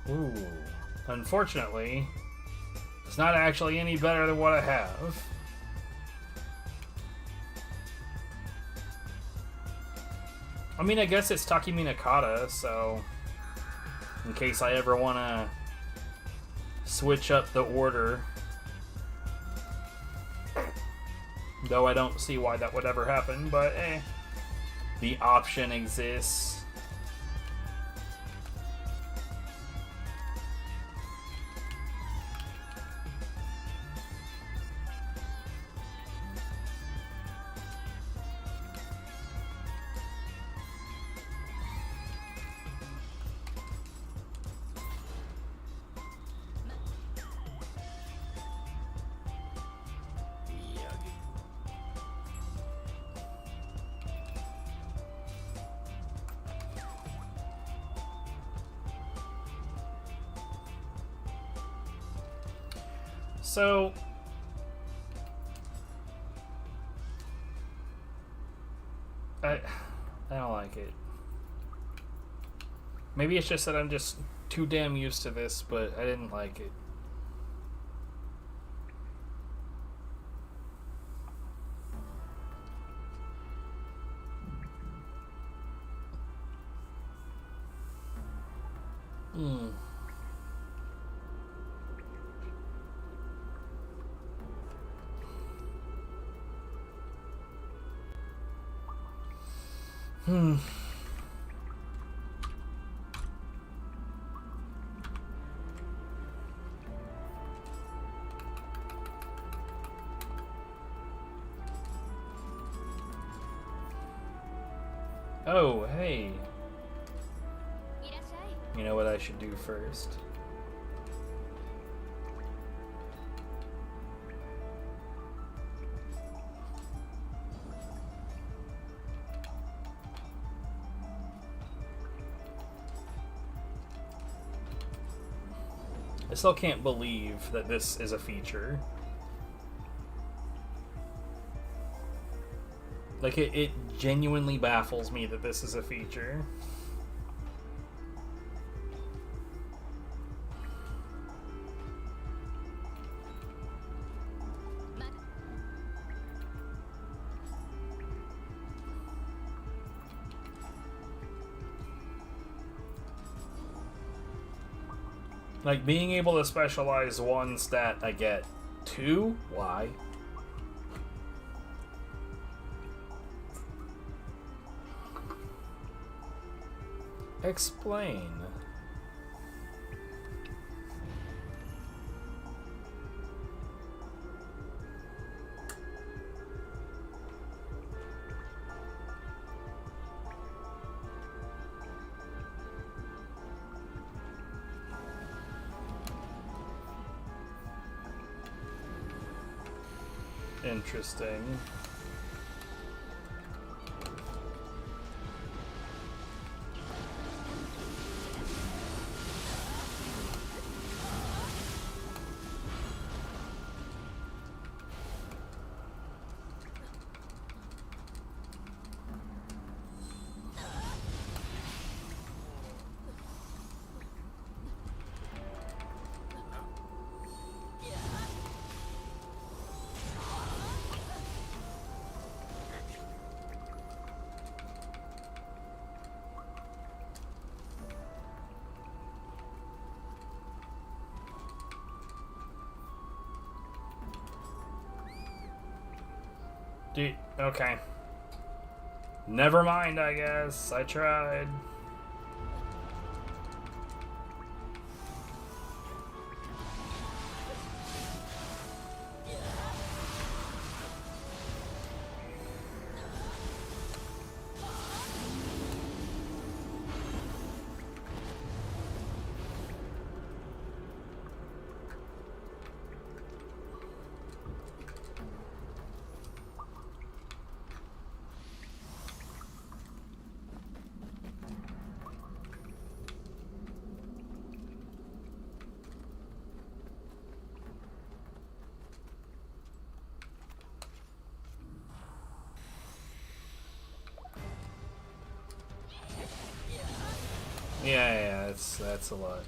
Ooh. Unfortunately, it's not actually any better than what I have. I mean, I guess it's Takemi Nakata, so in case I ever want to switch up the order. Though I don't see why that would ever happen, but the option exists. So, I don't like it. Maybe it's just that I'm just too damn used to this, but I didn't like it. Oh, hey. You know what I should do first? I still can't believe that this is a feature. Like, it genuinely baffles me that this is a feature. Like, being able to specialize one stat, I get. Two? Why? Explain. Interesting. Okay. Never mind, I guess. I tried. Yeah, that's a lot.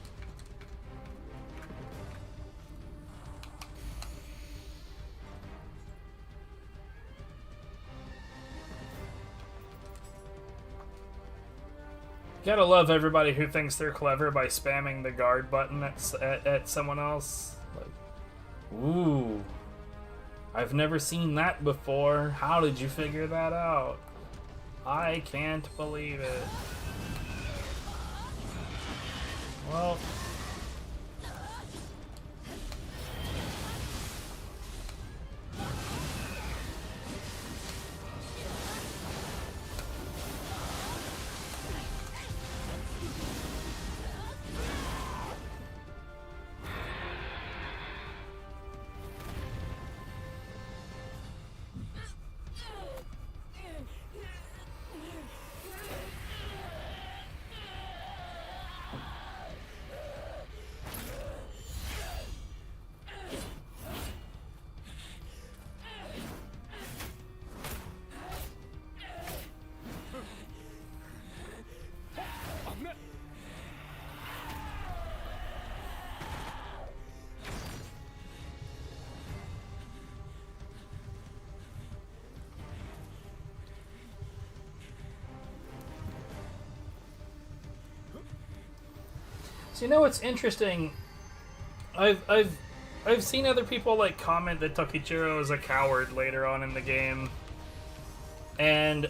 Gotta love everybody who thinks they're clever by spamming the guard button at someone else. Like, ooh, I've never seen that before. How did you figure that out? I can't believe it. Well, so you know what's interesting? I've seen other people like comment that Tokichiro is a coward later on in the game, and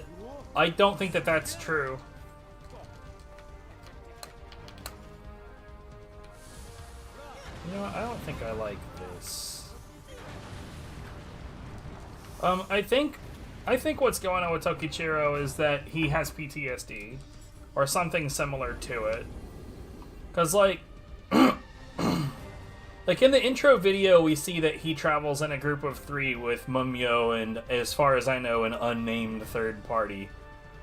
I don't think that that's true. You know what? I don't think I like this. I think what's going on with Tokichiro is that he has PTSD, or something similar to it. Cause like, like in the intro video, we see that he travels in a group of 3 with Mumyo and, as far as I know, an unnamed third party.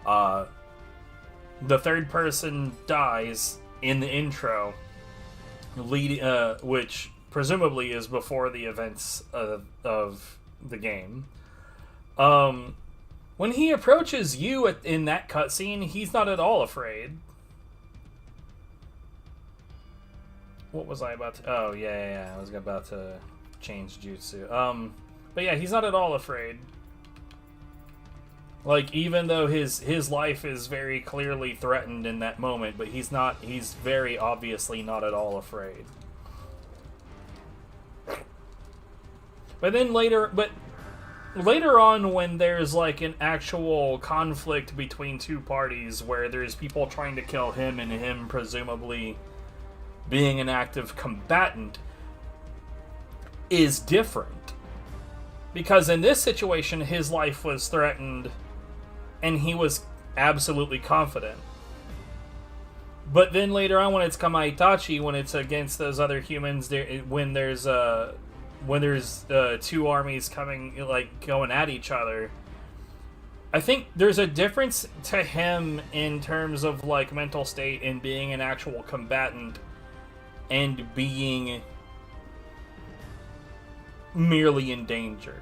The third person dies in the intro, which presumably is before the events of the game. When he approaches you in that cutscene, he's not at all afraid. What was I about to... Oh, yeah. I was about to change jutsu. But yeah, he's not at all afraid. Like, even though his life is very clearly threatened in that moment, but he's very obviously not at all afraid. But then later on, when there's like an actual conflict between two parties where there's people trying to kill him and him presumably being an active combatant, is different. Because in this situation, his life was threatened and he was absolutely confident. But then later on, when it's Kamaitachi, when it's against those other humans, when there's two armies going at each other, I think there's a difference to him in terms of like mental state and being an actual combatant and being merely in danger.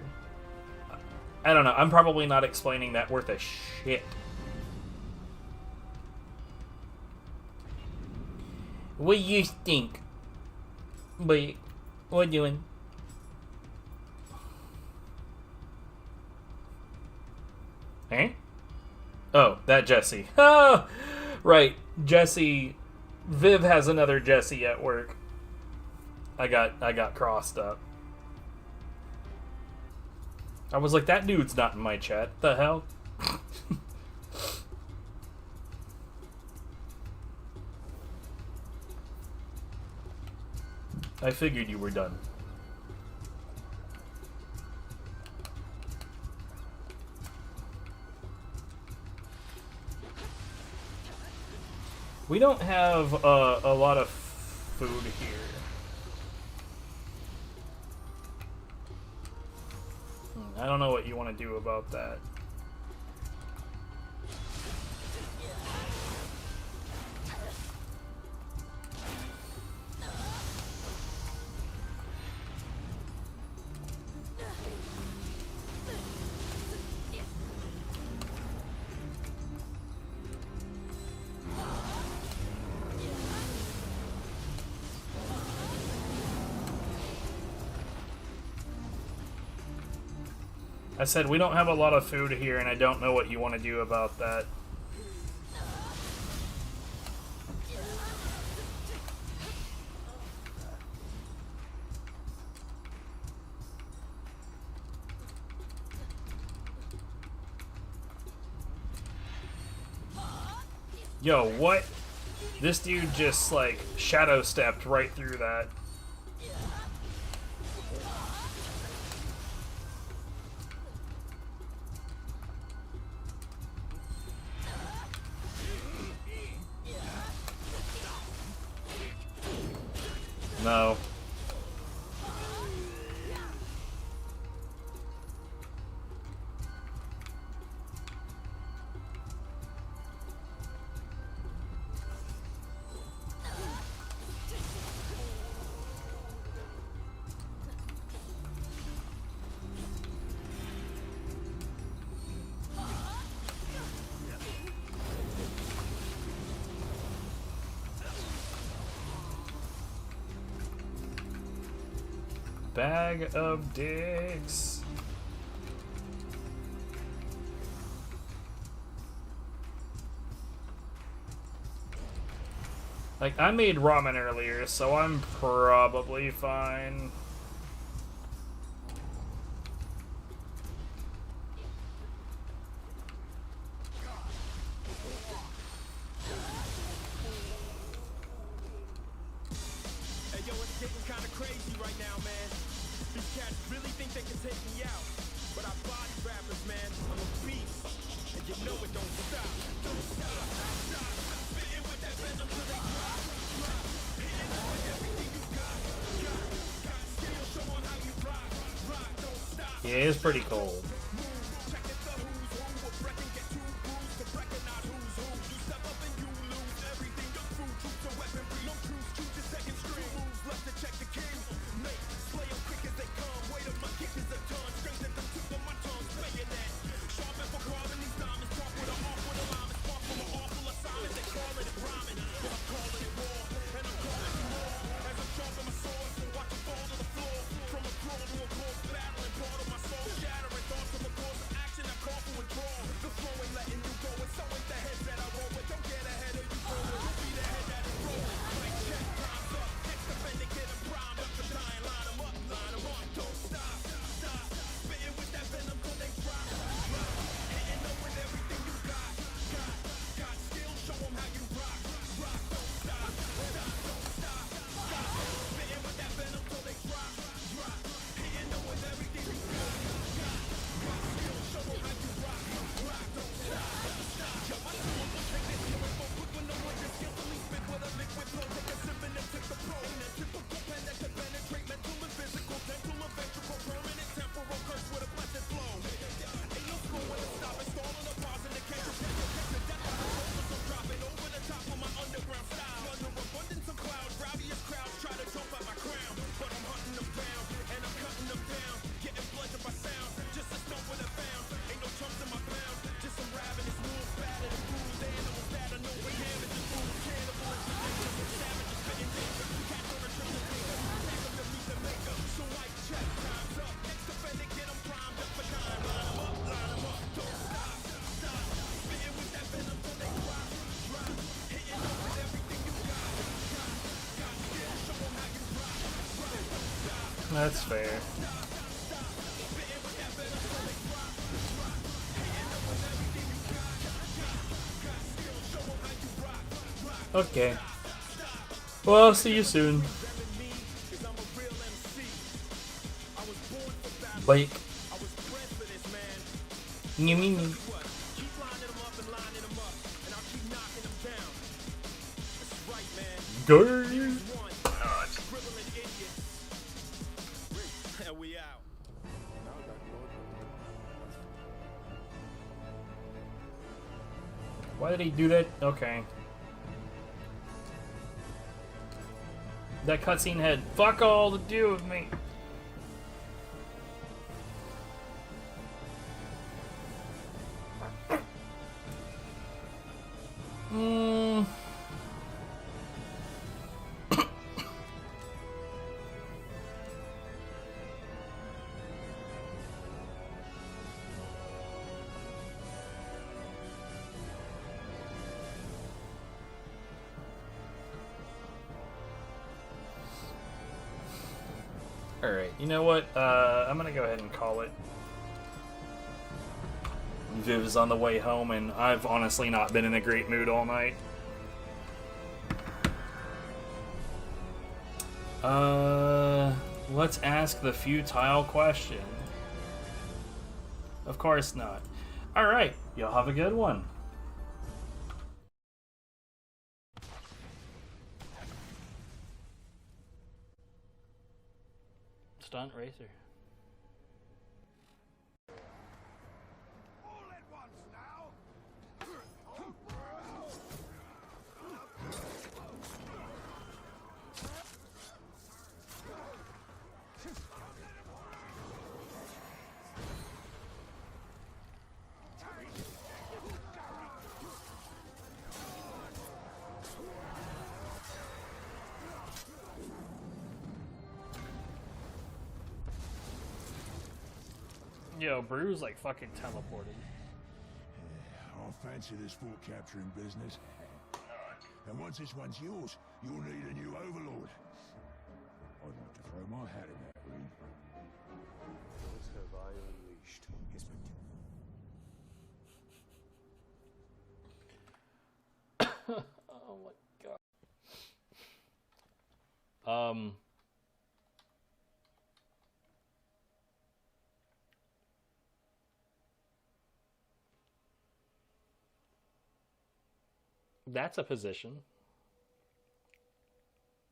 I don't know. I'm probably not explaining that worth a shit. What you think? What doing? Eh? Oh, that Jesse. Oh, right. Jesse. Viv has another Jesse at work. I got crossed up. I was like, that dude's not in my chat. The hell? I figured you were done. We don't have a lot of food here. I don't know what you want to do about that. I said we don't have a lot of food here, and I don't know what you want to do about that. Yo, what? This dude just, like, shadow stepped right through that. No. Bag of dicks. Like, I made ramen earlier, so I'm probably fine. Hey, yo, it's getting kind of crazy right now, man. These cats really think they can take me out. But I body rappers, man. I'm a beast. And you know it don't stop. Don't stop. Stop. Spitting with that venom till they drop. Drop. Hitting them with everything you got. Got skill, show 'em how you rock. Rock, don't stop. Yeah, it's pretty cold. Check it, the who's who. A breaking, get too bruised to recognize who's who. You step up and you lose everything. You're through. Troops and weaponry. No truce, choose your second string. Moves left to check the king. Mate, slay 'em quick as they come. Wait 'em, my kick is a ton. Strengthen them, tooth on my tongue. Bayonet. Sharp and for crawling. That's fair. Okay. Well, I'll see you soon. Blake. You mean me? Go. Why did he do that? Okay. That cutscene had fuck all to do with me. Alright, you know what? I'm gonna go ahead and call it. Viv is on the way home, and I've honestly not been in a great mood all night. Let's ask the futile question. Of course not. Alright, y'all have a good one. Stunt racer. Yo, Brew's like fucking teleported. I fancy this fort capturing business. And once this one's yours, you'll need a new overlord. I'd like to throw my hat in that ring. What have I unleashed? Oh my god. That's a position.